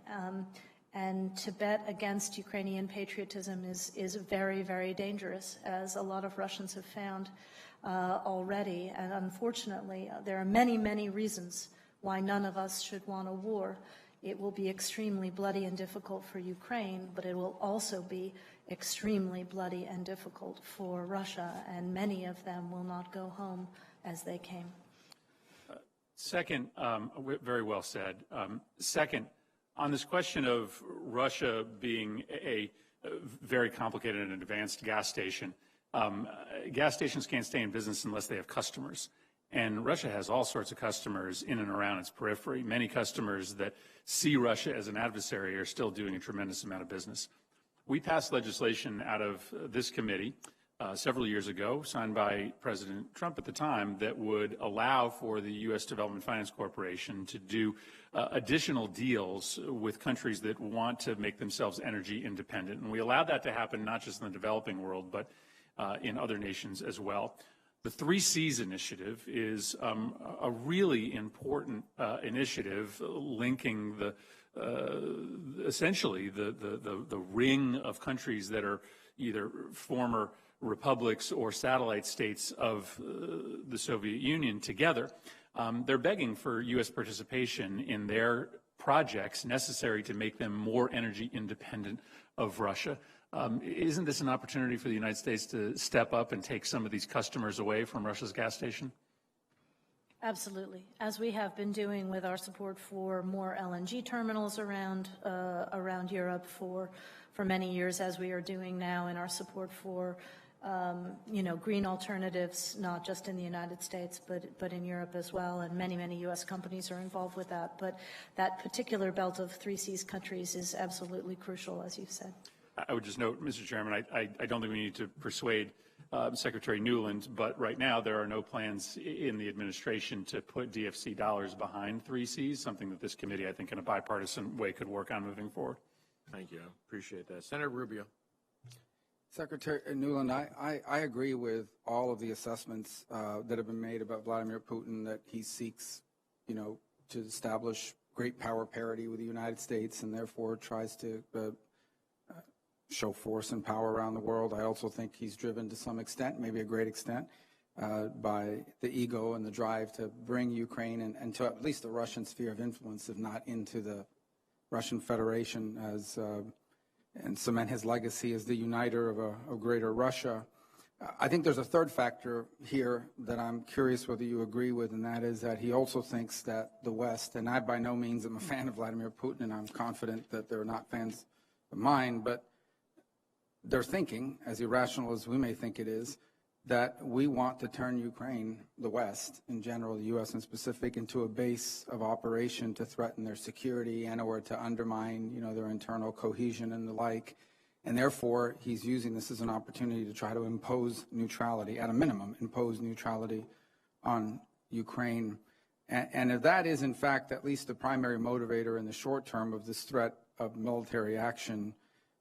And to bet against Ukrainian patriotism is very, very dangerous, as a lot of Russians have found already. And unfortunately, there are many, many reasons why none of us should want a war. It will be extremely bloody and difficult for Ukraine, but it will also be extremely bloody and difficult for Russia, and many of them will not go home as they came. Second, very well said. Second, on this question of Russia being a very complicated and advanced gas station, gas stations can't stay in business unless they have customers. And Russia has all sorts of customers in and around its periphery. Many customers that see Russia as an adversary are still doing a tremendous amount of business. We passed legislation out of this committee several years ago, signed by President Trump at the time, that would allow for the U.S. Development Finance Corporation to do additional deals with countries that want to make themselves energy independent. And we allowed that to happen not just in the developing world, but in other nations as well. The 3 Cs initiative is a really important initiative linking essentially the ring of countries that are either former republics or satellite states of the Soviet Union together. They're begging for U.S. participation in their projects necessary to make them more energy independent of Russia. Isn't this an opportunity for the United States to step up and take some of these customers away from Russia's gas station? Absolutely, as we have been doing with our support for more LNG terminals around Europe for many years, as we are doing now in our support for green alternatives, not just in the United States, but in Europe as well, and many U.S. companies are involved with that. But that particular belt of 3 Cs countries is absolutely crucial, as you've said. I would just note, Mr. Chairman, I don't think we need to persuade Secretary Nuland, but right now there are no plans in the administration to put DFC dollars behind 3 Cs, something that this committee, I think, in a bipartisan way could work on moving forward. Thank you. I appreciate that. Senator Rubio. Secretary Nuland, I agree with all of the assessments that have been made about Vladimir Putin, that he seeks, to establish great power parity with the United States and therefore tries to show force and power around the world. I also think he's driven to some extent, maybe a great extent, by the ego and the drive to bring Ukraine and to at least the Russian sphere of influence, if not into the Russian Federation, and cement his legacy as the uniter of a greater Russia. I think there's a third factor here that I'm curious whether you agree with, and that is that he also thinks that the West, and I by no means am a fan of Vladimir Putin, and I'm confident that they're not fans of mine, but they're thinking, as irrational as we may think it is, that we want to turn Ukraine, the West in general, the U.S. in specific, into a base of operation to threaten their security and or to undermine, their internal cohesion and the like. And therefore, he's using this as an opportunity to try to impose neutrality, at a minimum, impose neutrality on Ukraine. And if that is, in fact, at least the primary motivator in the short term of this threat of military action,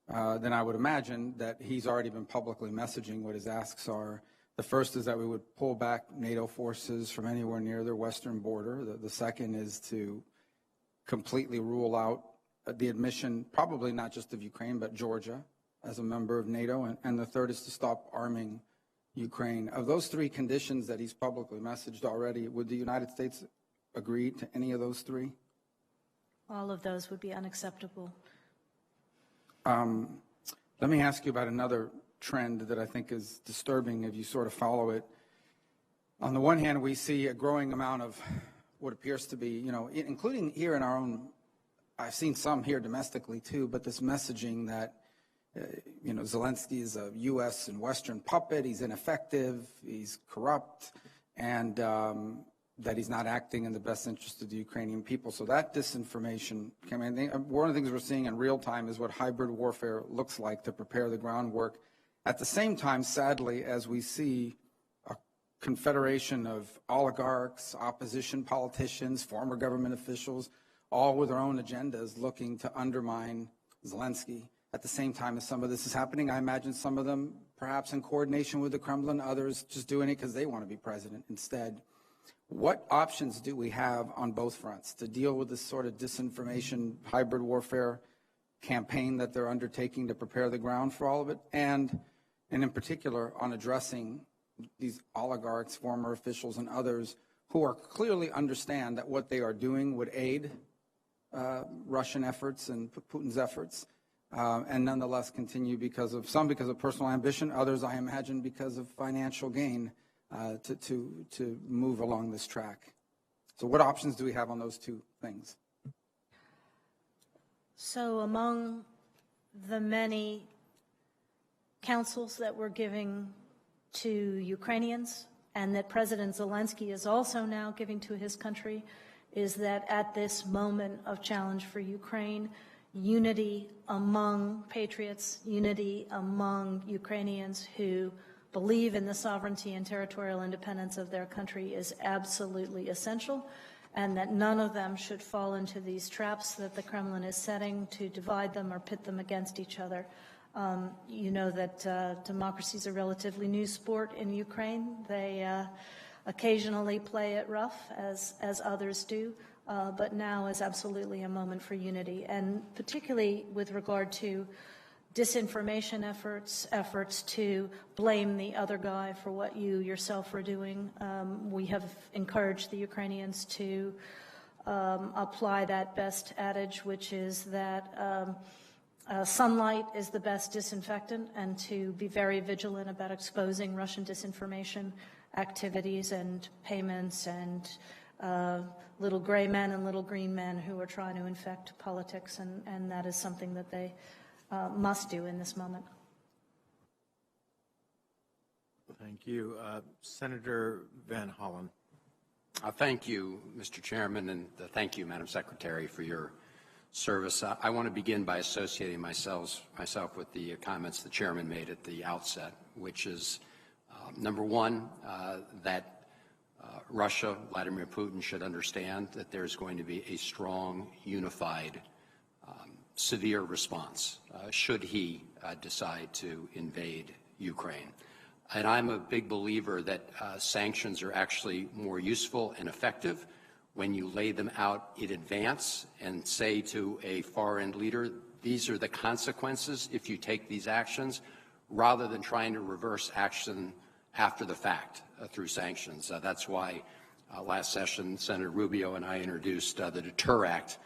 then I would imagine that he's already been publicly messaging what his asks are. The first is that we would pull back NATO forces from anywhere near their western border. The second is to completely rule out the admission, probably not just of Ukraine, but Georgia as a member of NATO. And the third is to stop arming Ukraine. Of those three conditions that he's publicly messaged already, would the United States agree to any of those three? All of those would be unacceptable. Let me ask you about another trend that I think is disturbing if you sort of follow it. On the one hand, we see a growing amount of what appears to be, including here in our own, I've seen some here domestically too, but this messaging that, Zelensky is a U.S. and Western puppet, he's ineffective, he's corrupt, and that he's not acting in the best interest of the Ukrainian people. So that disinformation, one of the things we're seeing in real time is what hybrid warfare looks like to prepare the groundwork. At the same time, sadly, as we see a confederation of oligarchs, opposition politicians, former government officials, all with their own agendas looking to undermine Zelensky. At the same time as some of this is happening, I imagine some of them perhaps in coordination with the Kremlin, others just doing it because they want to be president instead. What options do we have on both fronts to deal with this sort of disinformation, hybrid warfare campaign that they're undertaking to prepare the ground for all of it, and in particular on addressing these oligarchs, former officials, and others who are clearly understand that what they are doing would aid Russian efforts and Putin's efforts, and nonetheless continue because of personal ambition, others, I imagine, because of financial gain to move along this track. So what options do we have on those two things? So among the many counsels that we're giving to Ukrainians and that President Zelensky is also now giving to his country is that at this moment of challenge for Ukraine, unity among patriots, unity among Ukrainians who believe in the sovereignty and territorial independence of their country is absolutely essential, and that none of them should fall into these traps that the Kremlin is setting to divide them or pit them against each other. You know that democracy is a relatively new sport in Ukraine. They occasionally play it rough, as others do, but now is absolutely a moment for unity, and particularly with regard to disinformation efforts to blame the other guy for what you yourself are doing. We have encouraged the Ukrainians to apply that best adage, which is that sunlight is the best disinfectant, and to be very vigilant about exposing Russian disinformation activities and payments and little gray men and little green men who are trying to infect politics, and that is something that they must do in this moment. Thank you. Senator Van Hollen. Thank you, Mr. Chairman, and thank you, Madam Secretary, for your service. I want to begin by associating myself with the comments the Chairman made at the outset, which is, number one, that Russia, Vladimir Putin, should understand that there's going to be a strong, unified, severe response should he decide to invade Ukraine. And I'm a big believer that sanctions are actually more useful and effective when you lay them out in advance and say to a foreign leader, these are the consequences if you take these actions, rather than trying to reverse action after the fact through sanctions. That's why last session Senator Rubio and I introduced the Deter Act,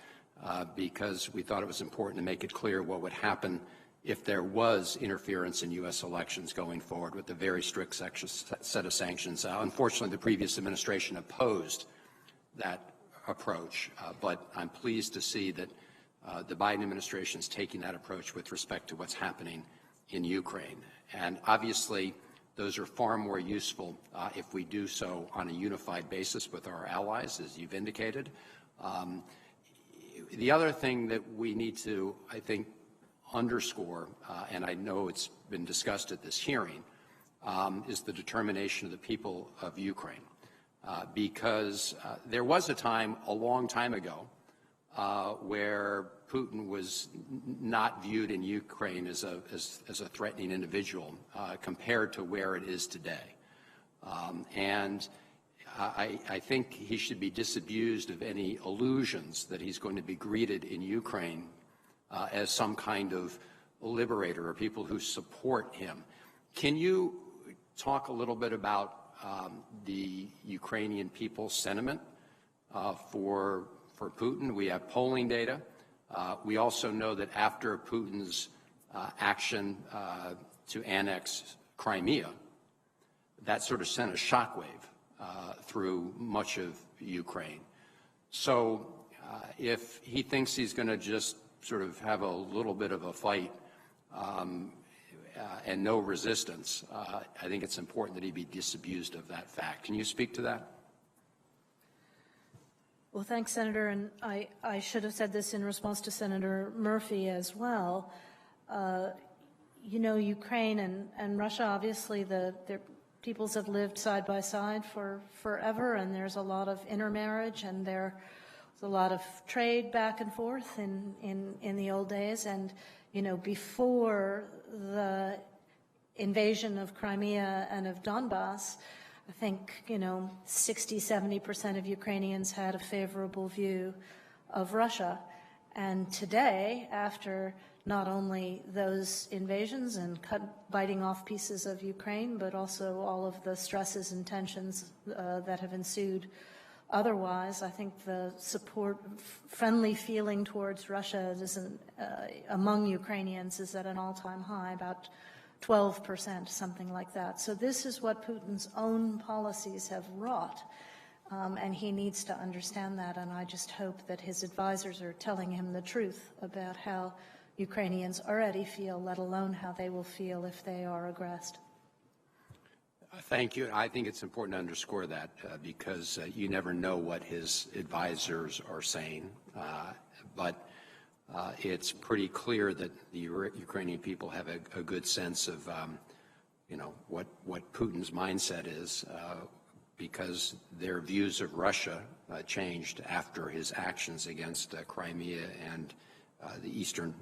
because we thought it was important to make it clear what would happen if there was interference in U.S. elections going forward with a very strict set of sanctions. Unfortunately, the previous administration opposed that approach, but I'm pleased to see that the Biden administration is taking that approach with respect to what's happening in Ukraine. And obviously, those are far more useful if we do so on a unified basis with our allies, as you've indicated. The other thing that we need to, I think, underscore, and I know it's been discussed at this hearing, is the determination of the people of Ukraine. Because there was a time, a long time ago, where Putin was not viewed in Ukraine as a threatening individual compared to where it is today. And I think he should be disabused of any illusions that he's going to be greeted in Ukraine as some kind of liberator or people who support him. Can you talk a little bit about the Ukrainian people's sentiment for Putin. We have polling data. We also know that after Putin's action to annex Crimea, that sort of sent a shockwave through much of Ukraine. So if he thinks he's going to just sort of have a little bit of a fight and no resistance, I think it's important that he be disabused of that fact. Can you speak to that? Well, thanks, Senator, and I should have said this in response to Senator Murphy as well. You know, Ukraine and Russia, obviously, their peoples have lived side by side for forever, and there's a lot of intermarriage, and there's a lot of trade back and forth in the old days. And, you know, before the invasion of Crimea and of Donbass, I think, you know, 60, 70% of Ukrainians had a favorable view of Russia. And today, after not only those invasions and biting off pieces of Ukraine, but also all of the stresses and tensions that have ensued otherwise, I think the friendly feeling towards Russia among Ukrainians is at an all-time high, about 12%, something like that. So this is what Putin's own policies have wrought, and he needs to understand that, and I just hope that his advisors are telling him the truth about how Ukrainians already feel, let alone how they will feel if they are aggressed. Thank you. I think it's important to underscore that because you never know what his advisors are saying, but it's pretty clear that the Ukrainian people have a good sense of, you know, what Putin's mindset is, because their views of Russia changed after his actions against Crimea and the eastern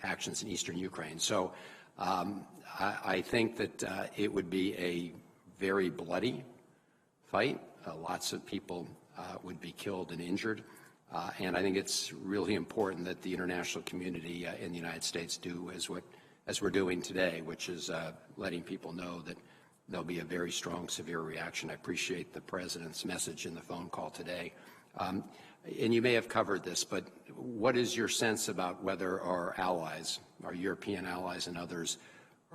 actions in eastern Ukraine. So I think that it would be a very bloody fight. Lots of people would be killed and injured. And I think it's really important that the international community in the United States do as we're doing today, which is letting people know that there'll be a very strong, severe reaction. I appreciate the President's message in the phone call today. And you may have covered this, but what is your sense about whether our allies, our European allies and others,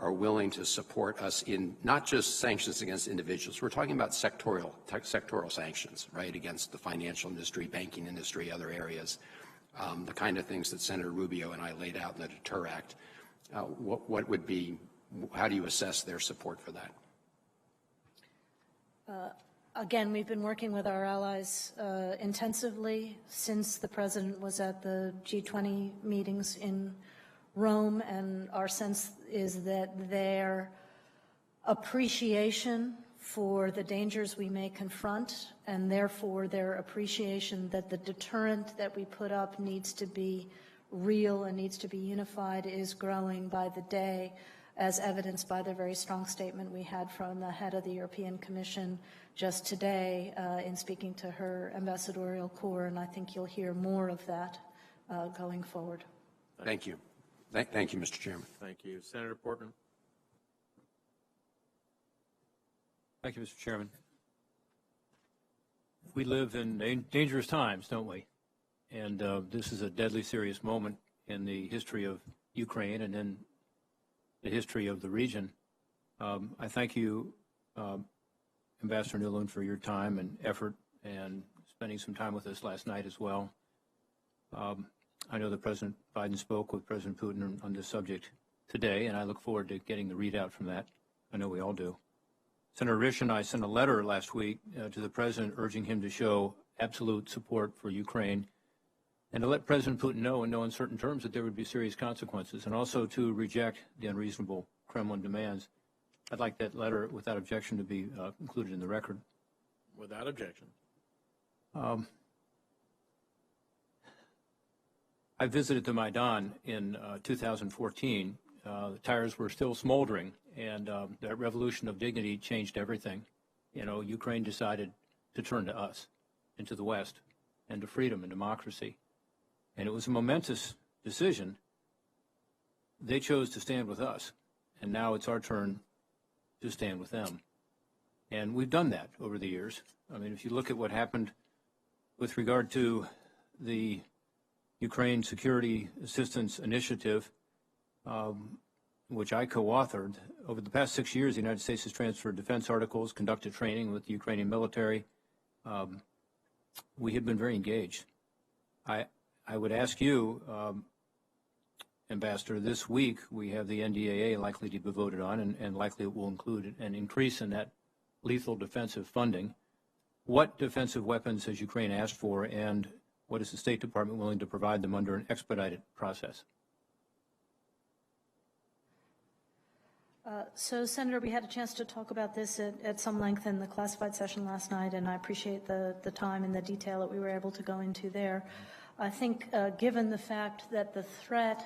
are willing to support us in not just sanctions against individuals? We're talking about sectoral sanctions, right, against the financial industry, banking industry, other areas, the kind of things that Senator Rubio and I laid out in the Deter Act. What would be, how do you assess their support for that? Again, we've been working with our allies intensively since the President was at the G20 meetings in Rome, and our sense is that their appreciation for the dangers we may confront, and therefore their appreciation that the deterrent that we put up needs to be real and needs to be unified, is growing by the day, as evidenced by the very strong statement we had from the head of the European Commission just today in speaking to her ambassadorial corps, and I think you'll hear more of that going forward. Thank you. Thank you, Mr. Chairman. Thank you. Senator Portman. Thank you, Mr. Chairman. We live in dangerous times, don't we? And this is a deadly serious moment in the history of Ukraine and in the history of the region. I thank you, Ambassador Nuland, for your time and effort and spending some time with us last night as well. I know that President Biden spoke with President Putin on this subject today, and I look forward to getting the readout from that. I know we all do. Senator Risch and I sent a letter last week to the President urging him to show absolute support for Ukraine and to let President Putin know in no uncertain terms that there would be serious consequences, and also to reject the unreasonable Kremlin demands. I'd like that letter, without objection, to be included in the record. Without objection. I visited the Maidan in 2014. The tires were still smoldering, and that revolution of dignity changed everything. You know, Ukraine decided to turn to us and to the West and to freedom and democracy. And it was a momentous decision. They chose to stand with us, and now it's our turn to stand with them. And we've done that over the years. I mean, if you look at what happened with regard to the Ukraine Security Assistance Initiative, which I co-authored, over the past 6 years, the United States has transferred defense articles, conducted training with the Ukrainian military. We have been very engaged. I would ask you, Ambassador, this week we have the NDAA likely to be voted on, and likely it will include an increase in that lethal defensive funding. What defensive weapons has Ukraine asked for, and what is the State Department willing to provide them under an expedited process? So, Senator, we had a chance to talk about this at some length in the classified session last night, and I appreciate the time and the detail that we were able to go into there. I think given the fact that the threat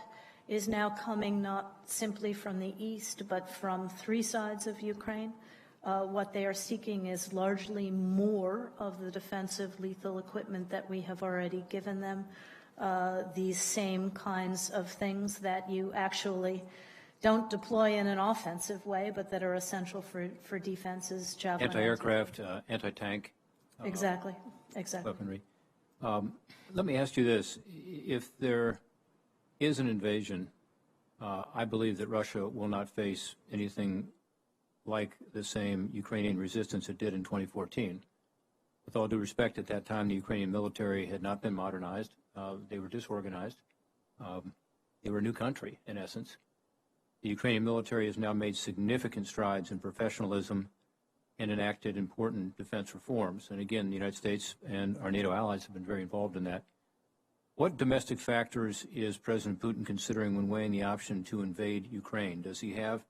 is now coming not simply from the east, but from 3 sides of Ukraine, what they are seeking is largely more of the defensive lethal equipment that we have already given them, these same kinds of things that you actually don't deploy in an offensive way, but that are essential for defenses, javelin. Anti-aircraft, anti-tank. Exactly. Weaponry. Let me ask you this. If there is an invasion, I believe that Russia will not face anything like the same Ukrainian resistance it did in 2014. With all due respect, at that time, the Ukrainian military had not been modernized. They were disorganized. They were a new country, in essence. The Ukrainian military has now made significant strides in professionalism and enacted important defense reforms. And again, the United States and our NATO allies have been very involved in that. What domestic factors is President Putin considering when weighing the option to invade Ukraine? Does he have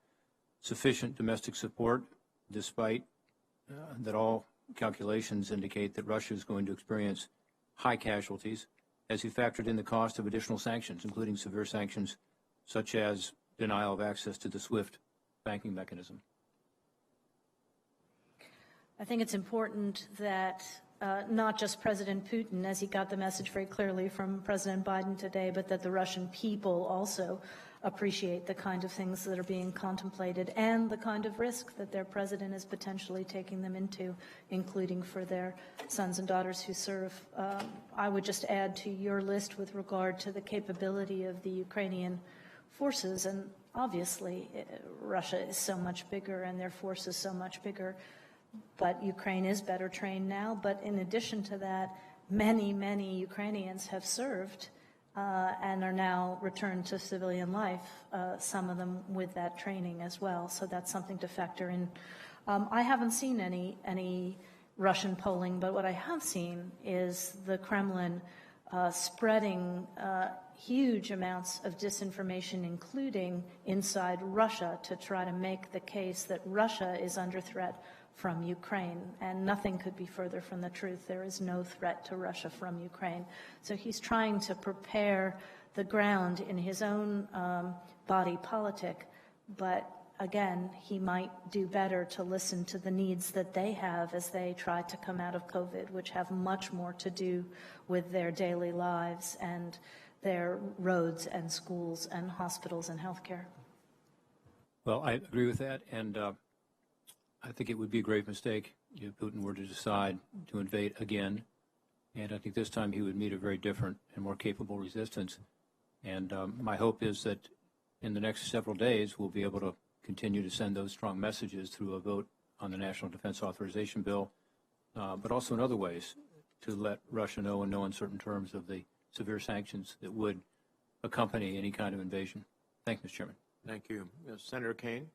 sufficient domestic support, despite that all calculations indicate that Russia is going to experience high casualties? Has he factored in the cost of additional sanctions, including severe sanctions such as denial of access to the SWIFT banking mechanism? I think it's important that not just President Putin, as he got the message very clearly from President Biden today, but that the Russian people also appreciate the kind of things that are being contemplated and the kind of risk that their president is potentially taking them into, including for their sons and daughters who serve. I would just add to your list with regard to the capability of the Ukrainian forces, and obviously Russia is so much bigger and their force is so much bigger, but Ukraine is better trained now. But in addition to that, many, many Ukrainians have served and are now returned to civilian life, some of them with that training as well. So that's something to factor in. I haven't seen any Russian polling, but what I have seen is the Kremlin spreading huge amounts of disinformation, including inside Russia, to try to make the case that Russia is under threat from Ukraine, and nothing could be further from the truth. There is no threat to Russia from Ukraine. So he's trying to prepare the ground in his own body politic, but again, he might do better to listen to the needs that they have as they try to come out of COVID, which have much more to do with their daily lives and their roads and schools and hospitals and healthcare. Well, I agree with that, and I think it would be a grave mistake if Putin were to decide to invade again, and I think this time he would meet a very different and more capable resistance. And my hope is that in the next several days we'll be able to continue to send those strong messages through a vote on the National Defense Authorization Bill, but also in other ways to let Russia know in no uncertain terms of the severe sanctions that would accompany any kind of invasion. Thank you, Mr. Chairman. Thank you. Senator Kaine.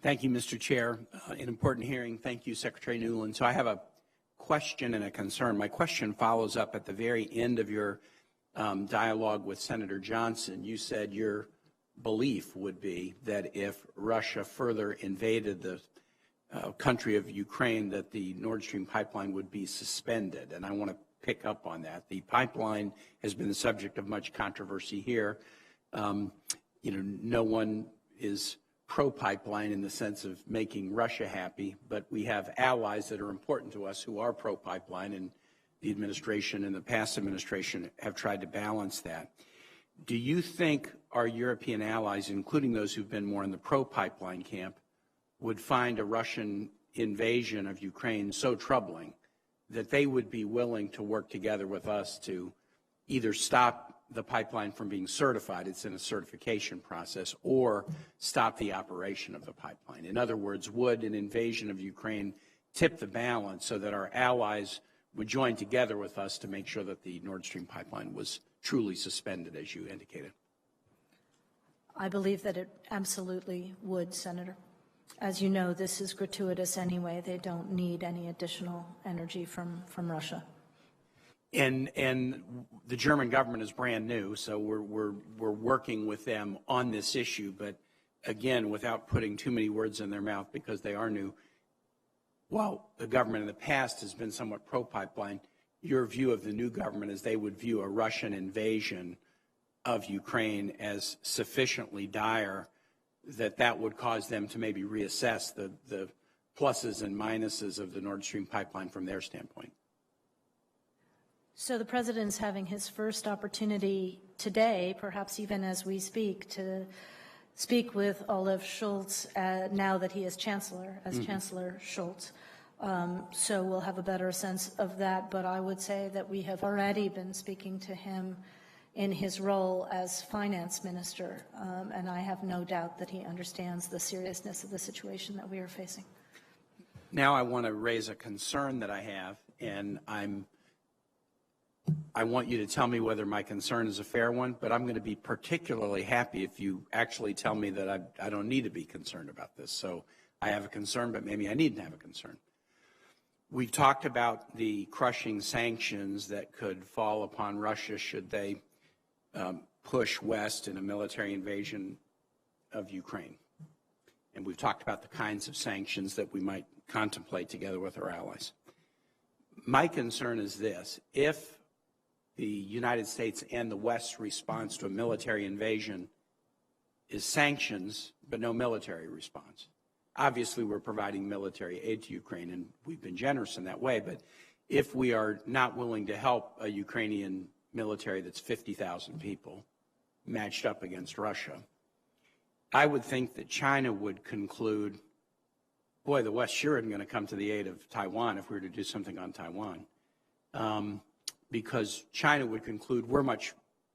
Thank you, Mr. Chair. An important hearing. Thank you, Secretary Nuland. So I have a question and a concern. My question follows up at the very end of your dialogue with Senator Johnson. You said your belief would be that if Russia further invaded the country of Ukraine, that the Nord Stream pipeline would be suspended. And I want to pick up on that. The pipeline has been the subject of much controversy here. No one is pro-pipeline in the sense of making Russia happy, but we have allies that are important to us who are pro-pipeline, and the administration and the past administration have tried to balance that. Do you think our European allies, including those who've been more in the pro-pipeline camp, would find a Russian invasion of Ukraine so troubling that they would be willing to work together with us to either stop the pipeline from being certified, it's in a certification process, or stop the operation of the pipeline. In other words, would an invasion of Ukraine tip the balance so that our allies would join together with us to make sure that the Nord Stream pipeline was truly suspended, as you indicated? I believe that it absolutely would, Senator. As you know, this is gratuitous anyway. They don't need any additional energy from Russia. And the German government is brand new, so we're working with them on this issue. But again, without putting too many words in their mouth, because they are new, while the government in the past has been somewhat pro-pipeline, your view of the new government is they would view a Russian invasion of Ukraine as sufficiently dire that would cause them to maybe reassess the pluses and minuses of the Nord Stream pipeline from their standpoint. So the President's having his first opportunity today, perhaps even as we speak, to speak with Olaf Scholz now that he is Chancellor, as Chancellor Scholz. So we'll have a better sense of that, but I would say that we have already been speaking to him in his role as finance minister, and I have no doubt that he understands the seriousness of the situation that we are facing. Now I want to raise a concern that I have, and I want you to tell me whether my concern is a fair one, but I'm going to be particularly happy if you actually tell me that I don't need to be concerned about this. So I have a concern, but maybe I needn't have a concern. We've talked about the crushing sanctions that could fall upon Russia should they push west in a military invasion of Ukraine. And we've talked about the kinds of sanctions that we might contemplate together with our allies. My concern is this: if the United States and the West's response to a military invasion is sanctions, but no military response. Obviously, we're providing military aid to Ukraine, and we've been generous in that way, but if we are not willing to help a Ukrainian military that's 50,000 people matched up against Russia, I would think that China would conclude, boy, the West sure isn't going to come to the aid of Taiwan if we were to do something on Taiwan. Because China would conclude we're much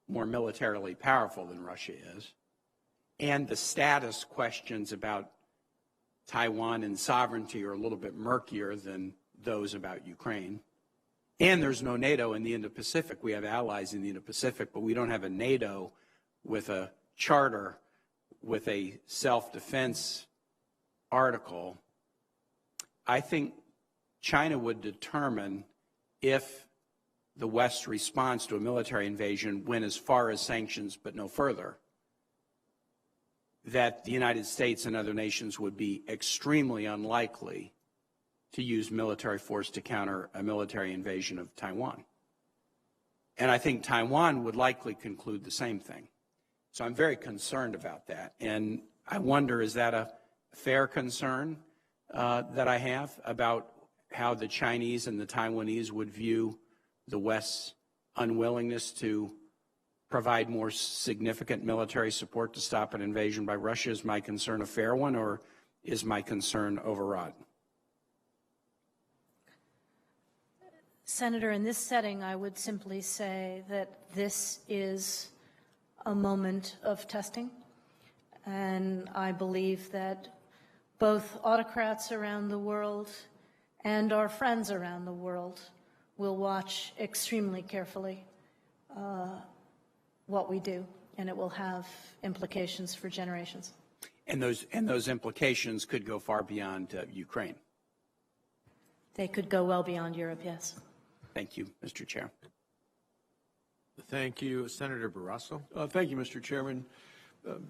more militarily powerful than Russia is, and the status questions about Taiwan and sovereignty are a little bit murkier than those about Ukraine. And there's no NATO in the Indo-Pacific. We have allies in the Indo-Pacific, but we don't have a NATO with a charter, with a self-defense article. I think China would determine if the West's response to a military invasion went as far as sanctions but no further, that the United States and other nations would be extremely unlikely to use military force to counter a military invasion of Taiwan. And I think Taiwan would likely conclude the same thing. So I'm very concerned about that. And I wonder, is that a fair concern that I have about how the Chinese and the Taiwanese would view the West's unwillingness to provide more significant military support to stop an invasion by Russia? Is my concern a fair one, or is my concern overwrought? Senator, in this setting, I would simply say that this is a moment of testing, and I believe that both autocrats around the world and our friends around the world will watch extremely carefully what we do, and it will have implications for generations. And those implications could go far beyond Ukraine. They could go well beyond Europe, yes. Thank you, Mr. Chair. Thank you. Senator Barrasso. Thank you, Mr. Chairman.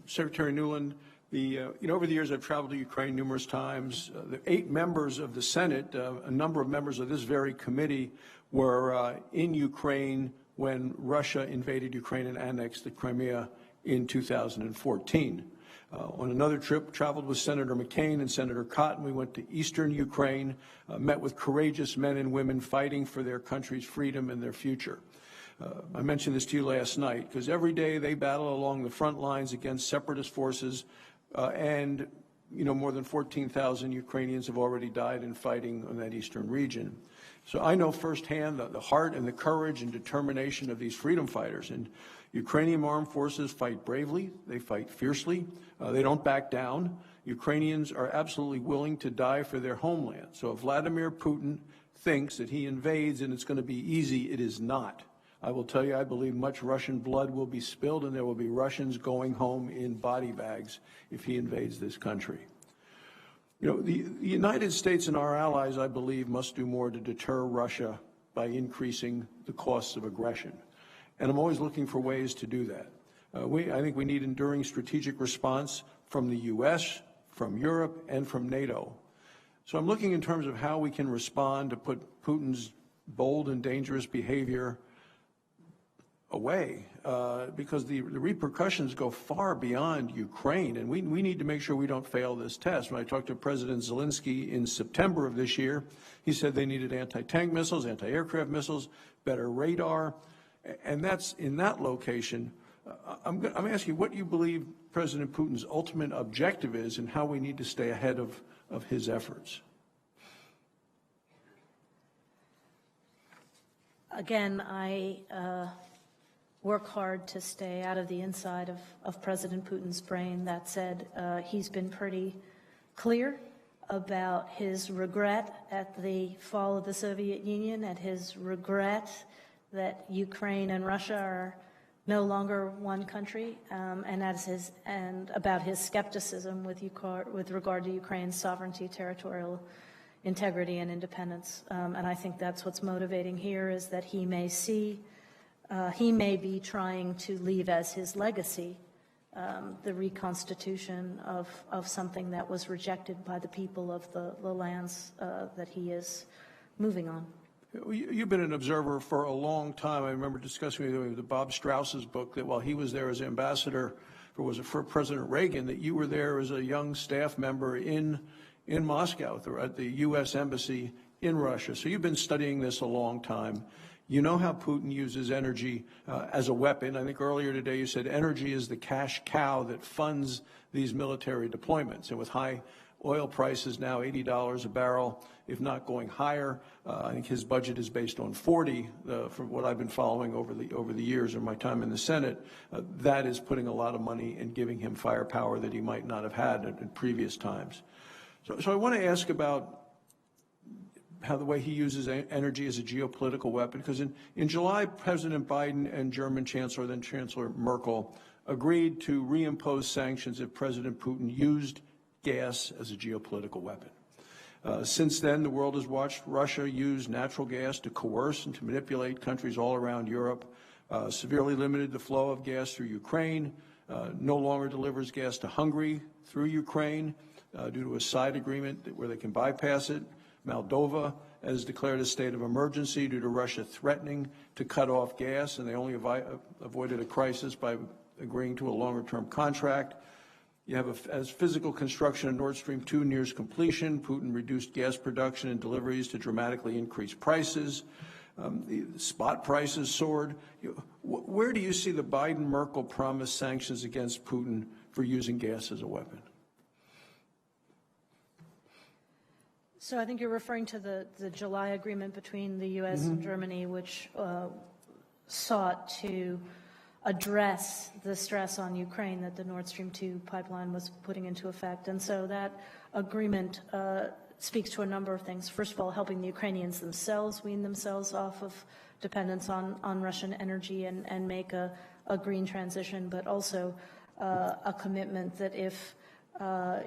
Secretary Nuland, over the years I've traveled to Ukraine numerous times. The 8 members of the Senate, a number of members of this very committee, were in Ukraine when Russia invaded Ukraine and annexed the Crimea in 2014. On another trip, traveled with Senator McCain and Senator Cotton. We went to eastern Ukraine, met with courageous men and women fighting for their country's freedom and their future. I mentioned this to you last night because every day they battle along the front lines against separatist forces and more than 14,000 Ukrainians have already died in fighting in that eastern region. So I know firsthand the heart and the courage and determination of these freedom fighters. And Ukrainian armed forces fight bravely. They fight fiercely. They don't back down. Ukrainians are absolutely willing to die for their homeland. So if Vladimir Putin thinks that he invades and it's going to be easy, it is not. I will tell you, I believe much Russian blood will be spilled and there will be Russians going home in body bags if he invades this country. The United States and our allies, I believe, must do more to deter Russia by increasing the costs of aggression. And I'm always looking for ways to do that. I think we need enduring strategic response from the U.S., from Europe, and from NATO. So I'm looking in terms of how we can respond to put Putin's bold and dangerous behavior away, because the repercussions go far beyond Ukraine, and we need to make sure we don't fail this test. When I talked to President Zelensky in September of this year, he said they needed anti-tank missiles, anti-aircraft missiles, better radar, and that's in that location. I'm asking you what you believe President Putin's ultimate objective is and how we need to stay ahead of his efforts. Again, I work hard to stay out of the inside of President Putin's brain. That said, he's been pretty clear about his regret at the fall of the Soviet Union, at his regret that Ukraine and Russia are no longer one country, and about his skepticism with regard to Ukraine's sovereignty, territorial integrity, and independence. And I think that's what's motivating here, is that he may be trying to leave as his legacy the reconstitution of something that was rejected by the people of the lands that he is moving on. You've been an observer for a long time. I remember discussing with you the Bob Strauss's book, that while he was there as ambassador for President Reagan, that you were there as a young staff member in Moscow at the U.S. Embassy in Russia. So you've been studying this a long time. You know how Putin uses energy as a weapon. I think earlier today you said energy is the cash cow that funds these military deployments. And with high oil prices now $80 a barrel, if not going higher, I think his budget is based on 40. From what I've been following over the years of my time in the Senate, that is putting a lot of money and giving him firepower that he might not have had in previous times. So I want to ask about how the way he uses energy as a geopolitical weapon, because in July, President Biden and German Chancellor, then Chancellor Merkel, agreed to reimpose sanctions if President Putin used gas as a geopolitical weapon. Since then, the world has watched Russia use natural gas to coerce and to manipulate countries all around Europe, severely limited the flow of gas through Ukraine, no longer delivers gas to Hungary through Ukraine due to a side agreement where they can bypass it. Moldova has declared a state of emergency due to Russia threatening to cut off gas, and they only avoided a crisis by agreeing to a longer-term contract. You have as physical construction of Nord Stream 2 nears completion, Putin reduced gas production and deliveries to dramatically increase prices. The spot prices soared. Where do you see the Biden-Merkel promised sanctions against Putin for using gas as a weapon? So I think you're referring to the July agreement between the U.S. and Germany, which sought to address the stress on Ukraine that the Nord Stream 2 pipeline was putting into effect. And so that agreement speaks to a number of things. First of all, helping the Ukrainians themselves wean themselves off of dependence on Russian energy and make a green transition, but also a commitment that if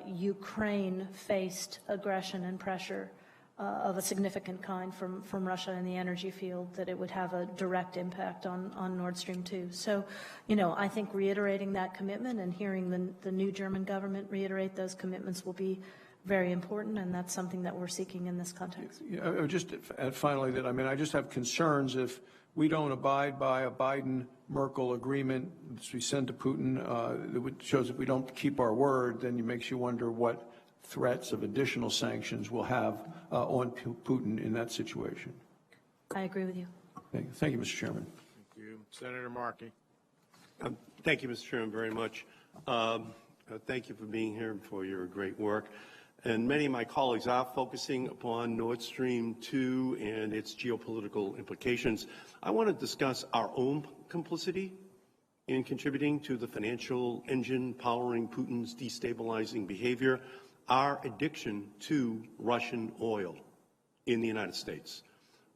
Ukraine faced aggression and pressure of a significant kind from Russia in the energy field, that it would have a direct impact on Nord Stream 2. So, I think reiterating that commitment and hearing the new German government reiterate those commitments will be very important, and that's something that we're seeking in this context. Just add finally that, I just have concerns if we don't abide by a Biden-Merkel agreement that we send to Putin that shows that we don't keep our word, then it makes you wonder what threats of additional sanctions we'll have on Putin in that situation. I agree with you. Thank you, Mr. Chairman. Thank you. Senator Markey. Thank you, Mr. Chairman, very much. Thank you for being here and for your great work. And many of my colleagues are focusing upon Nord Stream 2 and its geopolitical implications. I want to discuss our own complicity in contributing to the financial engine powering Putin's destabilizing behavior, our addiction to Russian oil in the United States.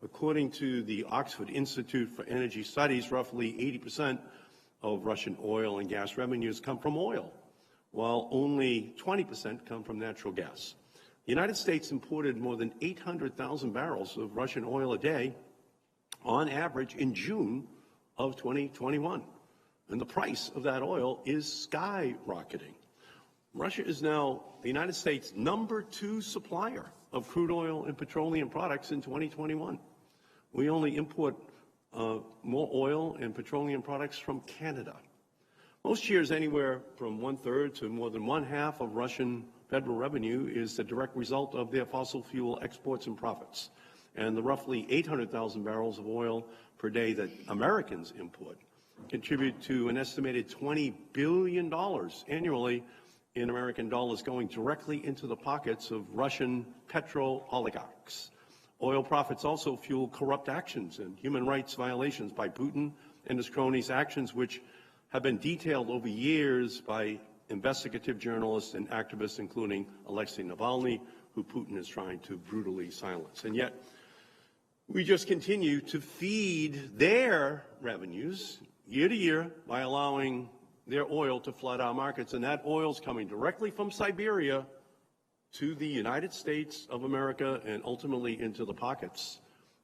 According to the Oxford Institute for Energy Studies, roughly 80% of Russian oil and gas revenues come from oil, while only 20% come from natural gas. The United States imported more than 800,000 barrels of Russian oil a day on average in June of 2021. And the price of that oil is skyrocketing. Russia is now the United States' #2 supplier of crude oil and petroleum products in 2021. We only import more oil and petroleum products from Canada. Most years, anywhere from 1/3 to more than 1/2 of Russian federal revenue is the direct result of their fossil fuel exports and profits. And the roughly 800,000 barrels of oil per day that Americans import contribute to an estimated $20 billion annually in American dollars going directly into the pockets of Russian petro oligarchs. Oil profits also fuel corrupt actions and human rights violations by Putin and his cronies, actions which have been detailed over years by investigative journalists and activists, including Alexei Navalny, who Putin is trying to brutally silence. And yet, we just continue to feed their revenues year to year by allowing their oil to flood our markets. And that oil is coming directly from Siberia to the United States of America and ultimately into the pockets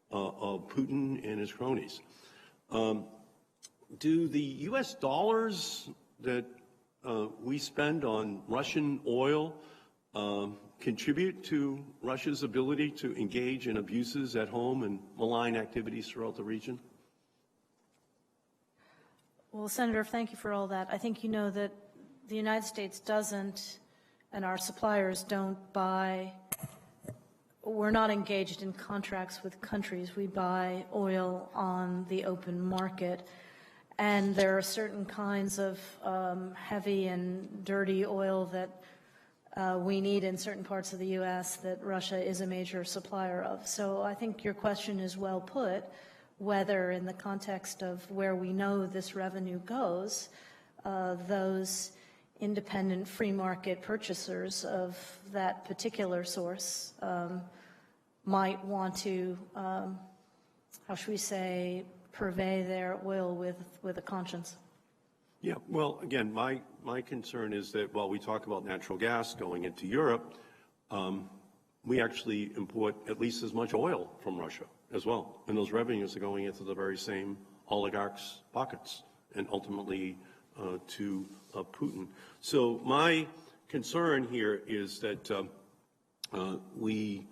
of Putin and his cronies. Do the U.S. dollars that we spend on Russian oil contribute to Russia's ability to engage in abuses at home and malign activities throughout the region? Well, Senator, thank you for all that. I think you know that the United States doesn't, and our suppliers don't buy, we're not engaged in contracts with countries. We buy oil on the open market. And there are certain kinds of heavy and dirty oil that we need in certain parts of the U.S. that Russia is a major supplier of. So I think your question is well put, whether in the context of where we know this revenue goes, those independent free market purchasers of that particular source might want to, how should we say, purvey their oil with a conscience. Yeah, well, again, my concern is that while we talk about natural gas going into Europe, we actually import at least as much oil from Russia as well. And those revenues are going into the very same oligarchs' pockets and ultimately to Putin. So my concern here is that we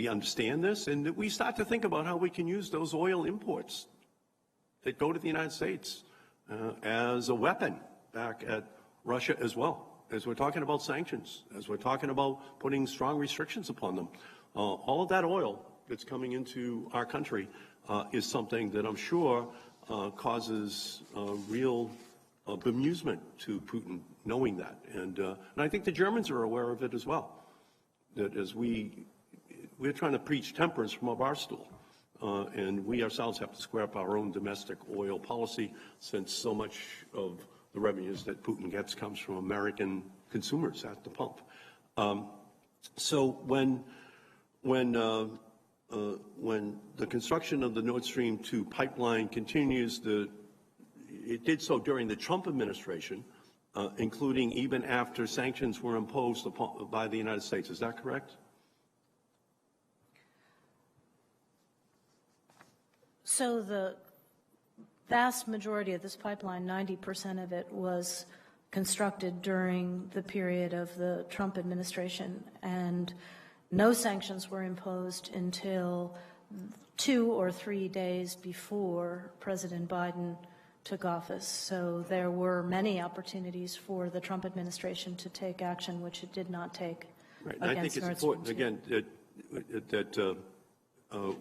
understand this and that we start to think about how we can use those oil imports that go to the United States as a weapon back at Russia as well, as we're talking about sanctions, as we're talking about putting strong restrictions upon them. All of that oil that's coming into our country is something that I'm sure causes real bemusement to Putin, knowing that. And I think the Germans are aware of it as well, that as we're trying to preach temperance from a bar stool, and we ourselves have to square up our own domestic oil policy, since so much of the revenues that Putin gets comes from American consumers at the pump. So when the construction of the Nord Stream 2 pipeline continues, it did so during the Trump administration, including even after sanctions were imposed by the United States. Is that correct? So the vast majority of this pipeline, 90% of it, was constructed during the period of the Trump administration, and no sanctions were imposed until 2 or 3 days before President Biden took office. So there were many opportunities for the Trump administration to take action, which it did not take. Right. And I think it's important, again, that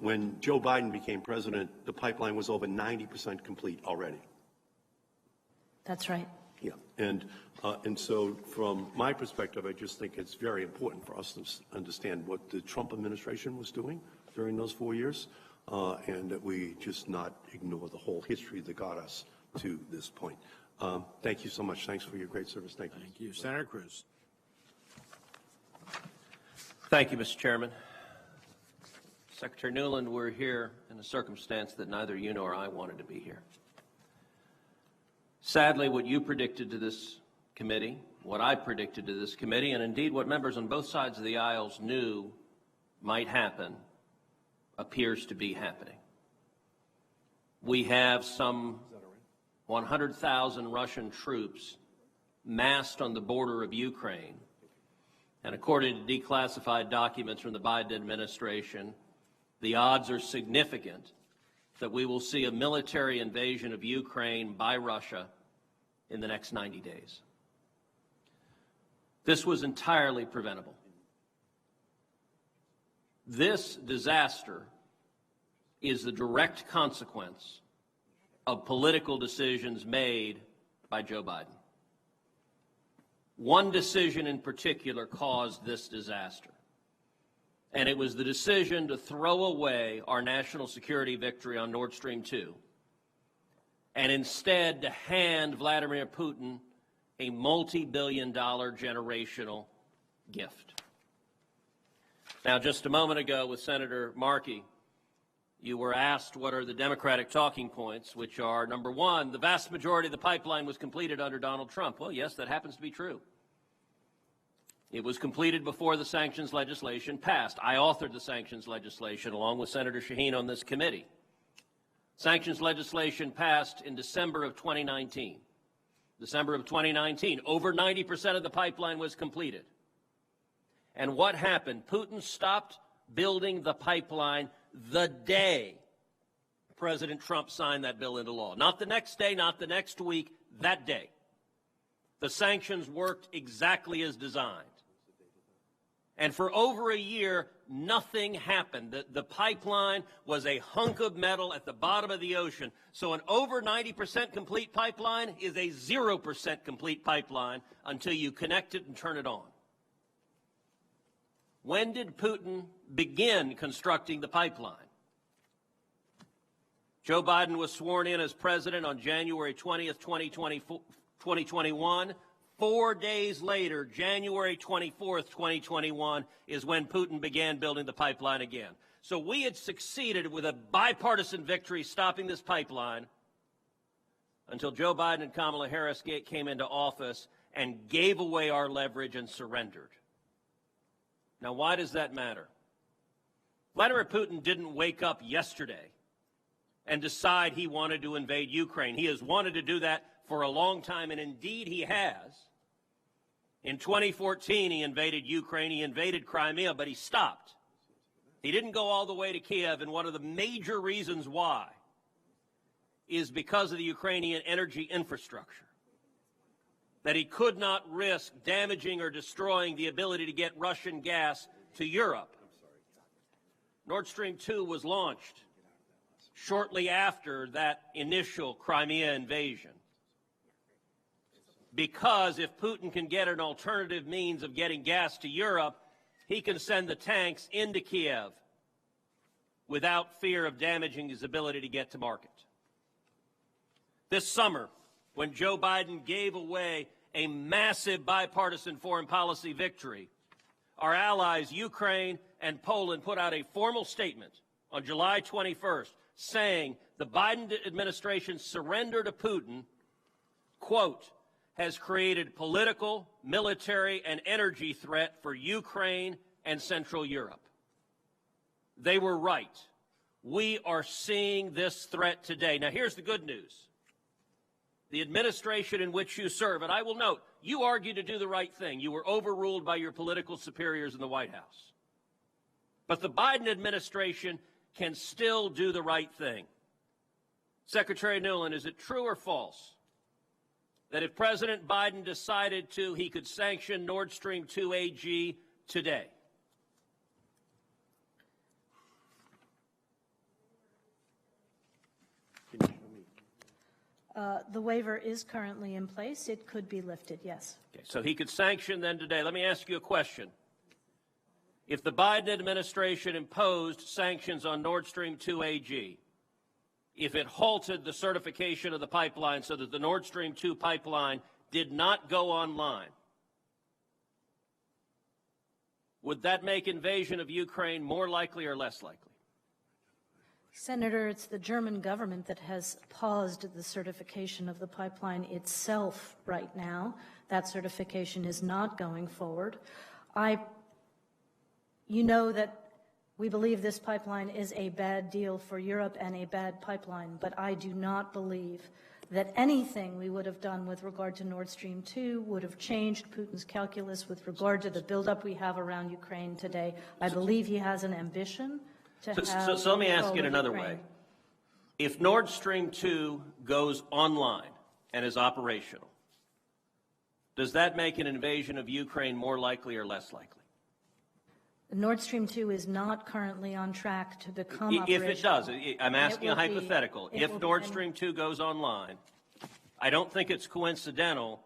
when Joe Biden became president, the pipeline was over 90% complete already. That's right. Yeah, and so from my perspective, I just think it's very important for us to understand what the Trump administration was doing during those 4 years, and that we just not ignore the whole history that got us to this point. Thank you so much. Thanks for your great service. Thank you. Thank you. Senator Cruz. Thank you, Mr. Chairman. Secretary Nuland, we're here in a circumstance that neither you nor I wanted to be here. Sadly, what you predicted to this committee, what I predicted to this committee, and indeed what members on both sides of the aisles knew might happen, appears to be happening. We have some 100,000 Russian troops massed on the border of Ukraine. And according to declassified documents from the Biden administration, the odds are significant that we will see a military invasion of Ukraine by Russia in the next 90 days. This was entirely preventable. This disaster is the direct consequence of political decisions made by Joe Biden. One decision in particular caused this disaster, and it was the decision to throw away our national security victory on Nord Stream 2 and instead to hand Vladimir Putin a multi-billion-dollar generational gift. Now, just a moment ago with Senator Markey, you were asked what are the Democratic talking points, which are, number one, the vast majority of the pipeline was completed under Donald Trump. Well, yes, that happens to be true. It was completed before the sanctions legislation passed. I authored the sanctions legislation along with Senator Shaheen on this committee. Sanctions legislation passed in December of 2019. December of 2019, over 90% of the pipeline was completed. And what happened? Putin stopped building the pipeline the day President Trump signed that bill into law. Not the next day, not the next week, that day. The sanctions worked exactly as designed. And for over a year, nothing happened. The pipeline was a hunk of metal at the bottom of the ocean. So an over 90% complete pipeline is a 0% complete pipeline until you connect it and turn it on. When did Putin begin constructing the pipeline? Joe Biden was sworn in as president on January 20th, 2021. 4 days later, January 24th, 2021, is when Putin began building the pipeline again. So we had succeeded with a bipartisan victory stopping this pipeline until Joe Biden and Kamala Harris came into office and gave away our leverage and surrendered. Now, why does that matter? Vladimir Putin didn't wake up yesterday and decide he wanted to invade Ukraine. He has wanted to do that for a long time, and indeed he has. In 2014, he invaded Ukraine, he invaded Crimea, but he stopped. He didn't go all the way to Kiev, and one of the major reasons why is because of the Ukrainian energy infrastructure. That he could not risk damaging or destroying the ability to get Russian gas to Europe. Nord Stream 2 was launched shortly after that initial Crimea invasion. Because if Putin can get an alternative means of getting gas to Europe, he can send the tanks into Kiev without fear of damaging his ability to get to market. This summer, when Joe Biden gave away a massive bipartisan foreign policy victory, our allies, Ukraine and Poland, put out a formal statement on July 21st saying the Biden administration's surrender to Putin, quote, has created political, military, and energy threat for Ukraine and Central Europe. They were right. We are seeing this threat today. Now, here's the good news. The administration in which you serve, and I will note, you argued to do the right thing. You were overruled by your political superiors in the White House. But the Biden administration can still do the right thing. Secretary Nuland, is it true or false that if President Biden decided to, he could sanction Nord Stream 2 AG today? The waiver is currently in place. It could be lifted, yes. Okay, so he could sanction then today. Let me ask you a question. If the Biden administration imposed sanctions on Nord Stream 2 AG, if it halted the certification of the pipeline so that the Nord Stream 2 pipeline did not go online, would that make invasion of Ukraine more likely or less likely? Senator, it's the German government that has paused the certification of the pipeline itself right now. That certification is not going forward. You know that we believe this pipeline is a bad deal for Europe and a bad pipeline, but I do not believe that anything we would have done with regard to Nord Stream 2 would have changed Putin's calculus with regard to the buildup we have around Ukraine today. I believe he has an ambition to have So let me ask it another Ukraine. way. If Nord Stream 2 goes online and is operational, does that make an invasion of Ukraine more likely or less likely? Nord Stream 2 is not currently on track to become If operational. it does, I'm asking a will be. hypothetical. It If will Nord be. Stream 2 goes online, I don't think it's coincidental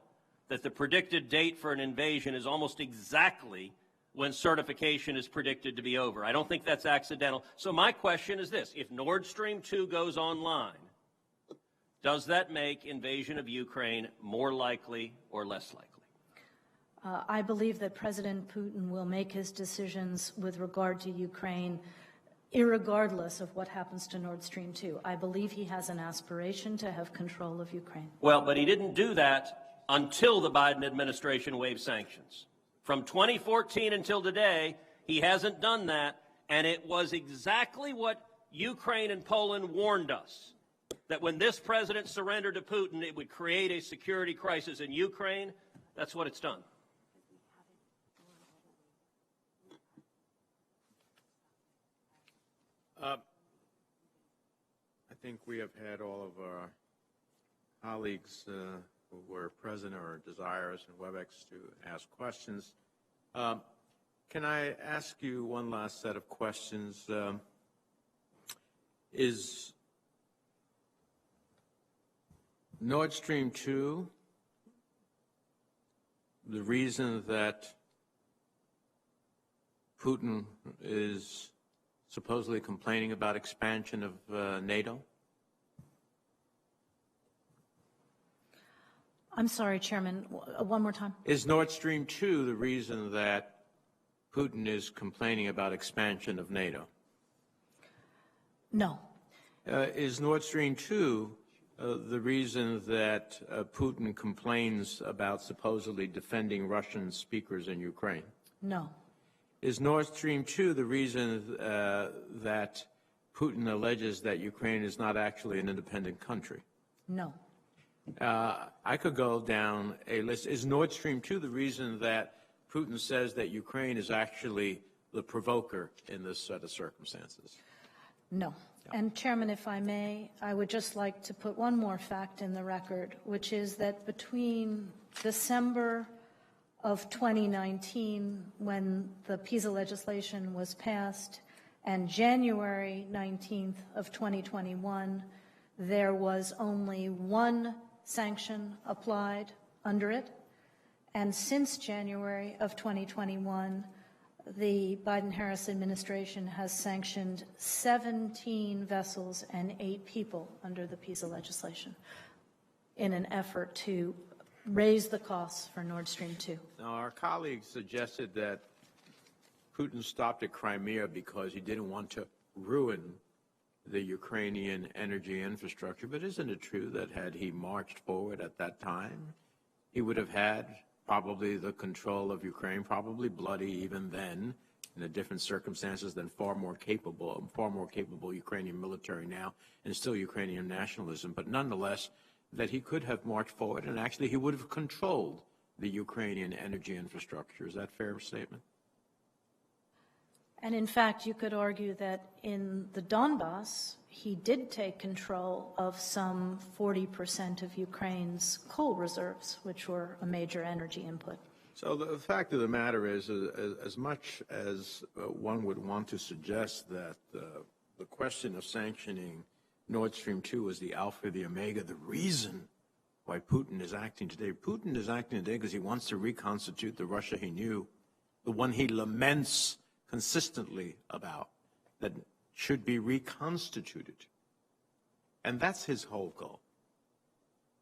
that the predicted date for an invasion is almost exactly when certification is predicted to be over. I don't think that's accidental. So my question is this. If Nord Stream 2 goes online, does that make invasion of Ukraine more likely or less likely? I believe that President Putin will make his decisions with regard to Ukraine irregardless of what happens to Nord Stream 2. I believe he has an aspiration to have control of Ukraine. Well, but he didn't do that until the Biden administration waived sanctions. From 2014 until today, he hasn't done that, and it was exactly what Ukraine and Poland warned us, that when this president surrendered to Putin, it would create a security crisis in Ukraine. That's what it's done. I think we have had all of our colleagues who were present or desirous in WebEx to ask questions. Can I ask you one last set of questions? Is Nord Stream 2 the reason that Putin is supposedly complaining about expansion of NATO? I'm sorry, Chairman, one more time. Is Nord Stream 2 the reason that Putin is complaining about expansion of NATO? No. Is Nord Stream 2 the reason that Putin complains about supposedly defending Russian speakers in Ukraine? No. Is Nord Stream 2 the reason that Putin alleges that Ukraine is not actually an independent country? No. I could go down a list. Is Nord Stream 2 the reason that Putin says that Ukraine is actually the provoker in this set of circumstances? No. And Chairman, if I may, I would just like to put one more fact in the record, which is that between December of 2019, when the PISA legislation was passed, and January 19th of 2021, there was only one sanction applied under it. And since January of 2021, the Biden-Harris administration has sanctioned 17 vessels and 8 people under the PISA legislation in an effort to raise the costs for Nord Stream 2. Now, our colleagues suggested that Putin stopped at Crimea because he didn't want to ruin the Ukrainian energy infrastructure. But isn't it true that had he marched forward at that time, he would have had probably the control of Ukraine, probably bloody even then, in the different circumstances, than far more capable Ukrainian military now, and still Ukrainian nationalism. But nonetheless, that he could have marched forward, and actually he would have controlled the Ukrainian energy infrastructure. Is that a fair statement? And in fact, you could argue that in the Donbass, he did take control of some 40% of Ukraine's coal reserves, which were a major energy input. So the fact of the matter is, as much as one would want to suggest that the question of sanctioning Nord Stream 2 was the alpha, the omega, the reason why Putin is acting today. Putin is acting today because he wants to reconstitute the Russia he knew, the one he laments consistently about, that should be reconstituted. And that's his whole goal,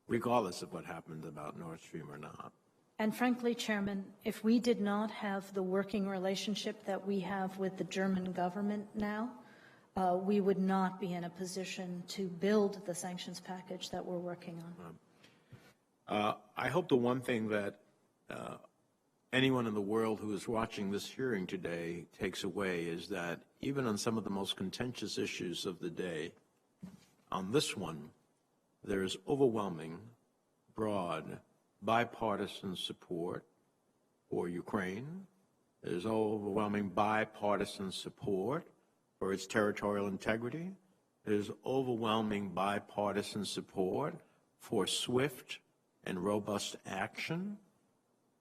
regardless of what happened about Nord Stream or not. And frankly, Chairman, if we did not have the working relationship that we have with the German government now, we would not be in a position to build the sanctions package that we're working on. I hope the one thing that anyone in the world who is watching this hearing today takes away is that even on some of the most contentious issues of the day, on this one, there is overwhelming, broad, bipartisan support for Ukraine. There's overwhelming bipartisan support for its territorial integrity. There's overwhelming bipartisan support for swift and robust action.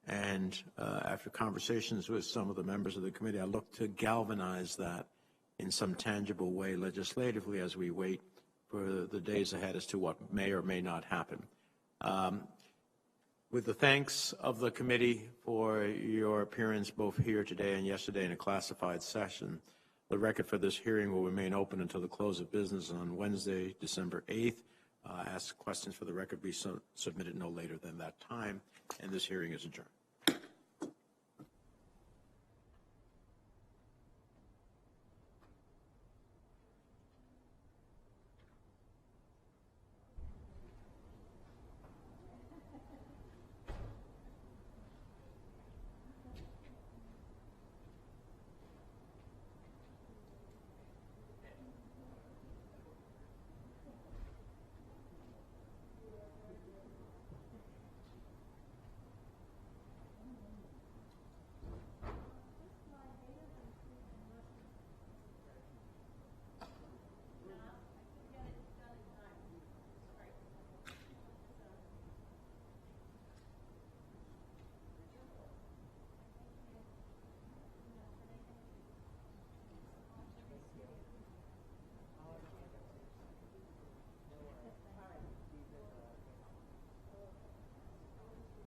And after conversations with some of the members of the committee, I look to galvanize that in some tangible way legislatively as we wait for the days ahead as to what may or may not happen. With the thanks of the committee for your appearance both here today and yesterday in a classified session, the record for this hearing will remain open until the close of business on Wednesday, December 8th. Ask questions for the record be submitted no later than that time, and this hearing is adjourned.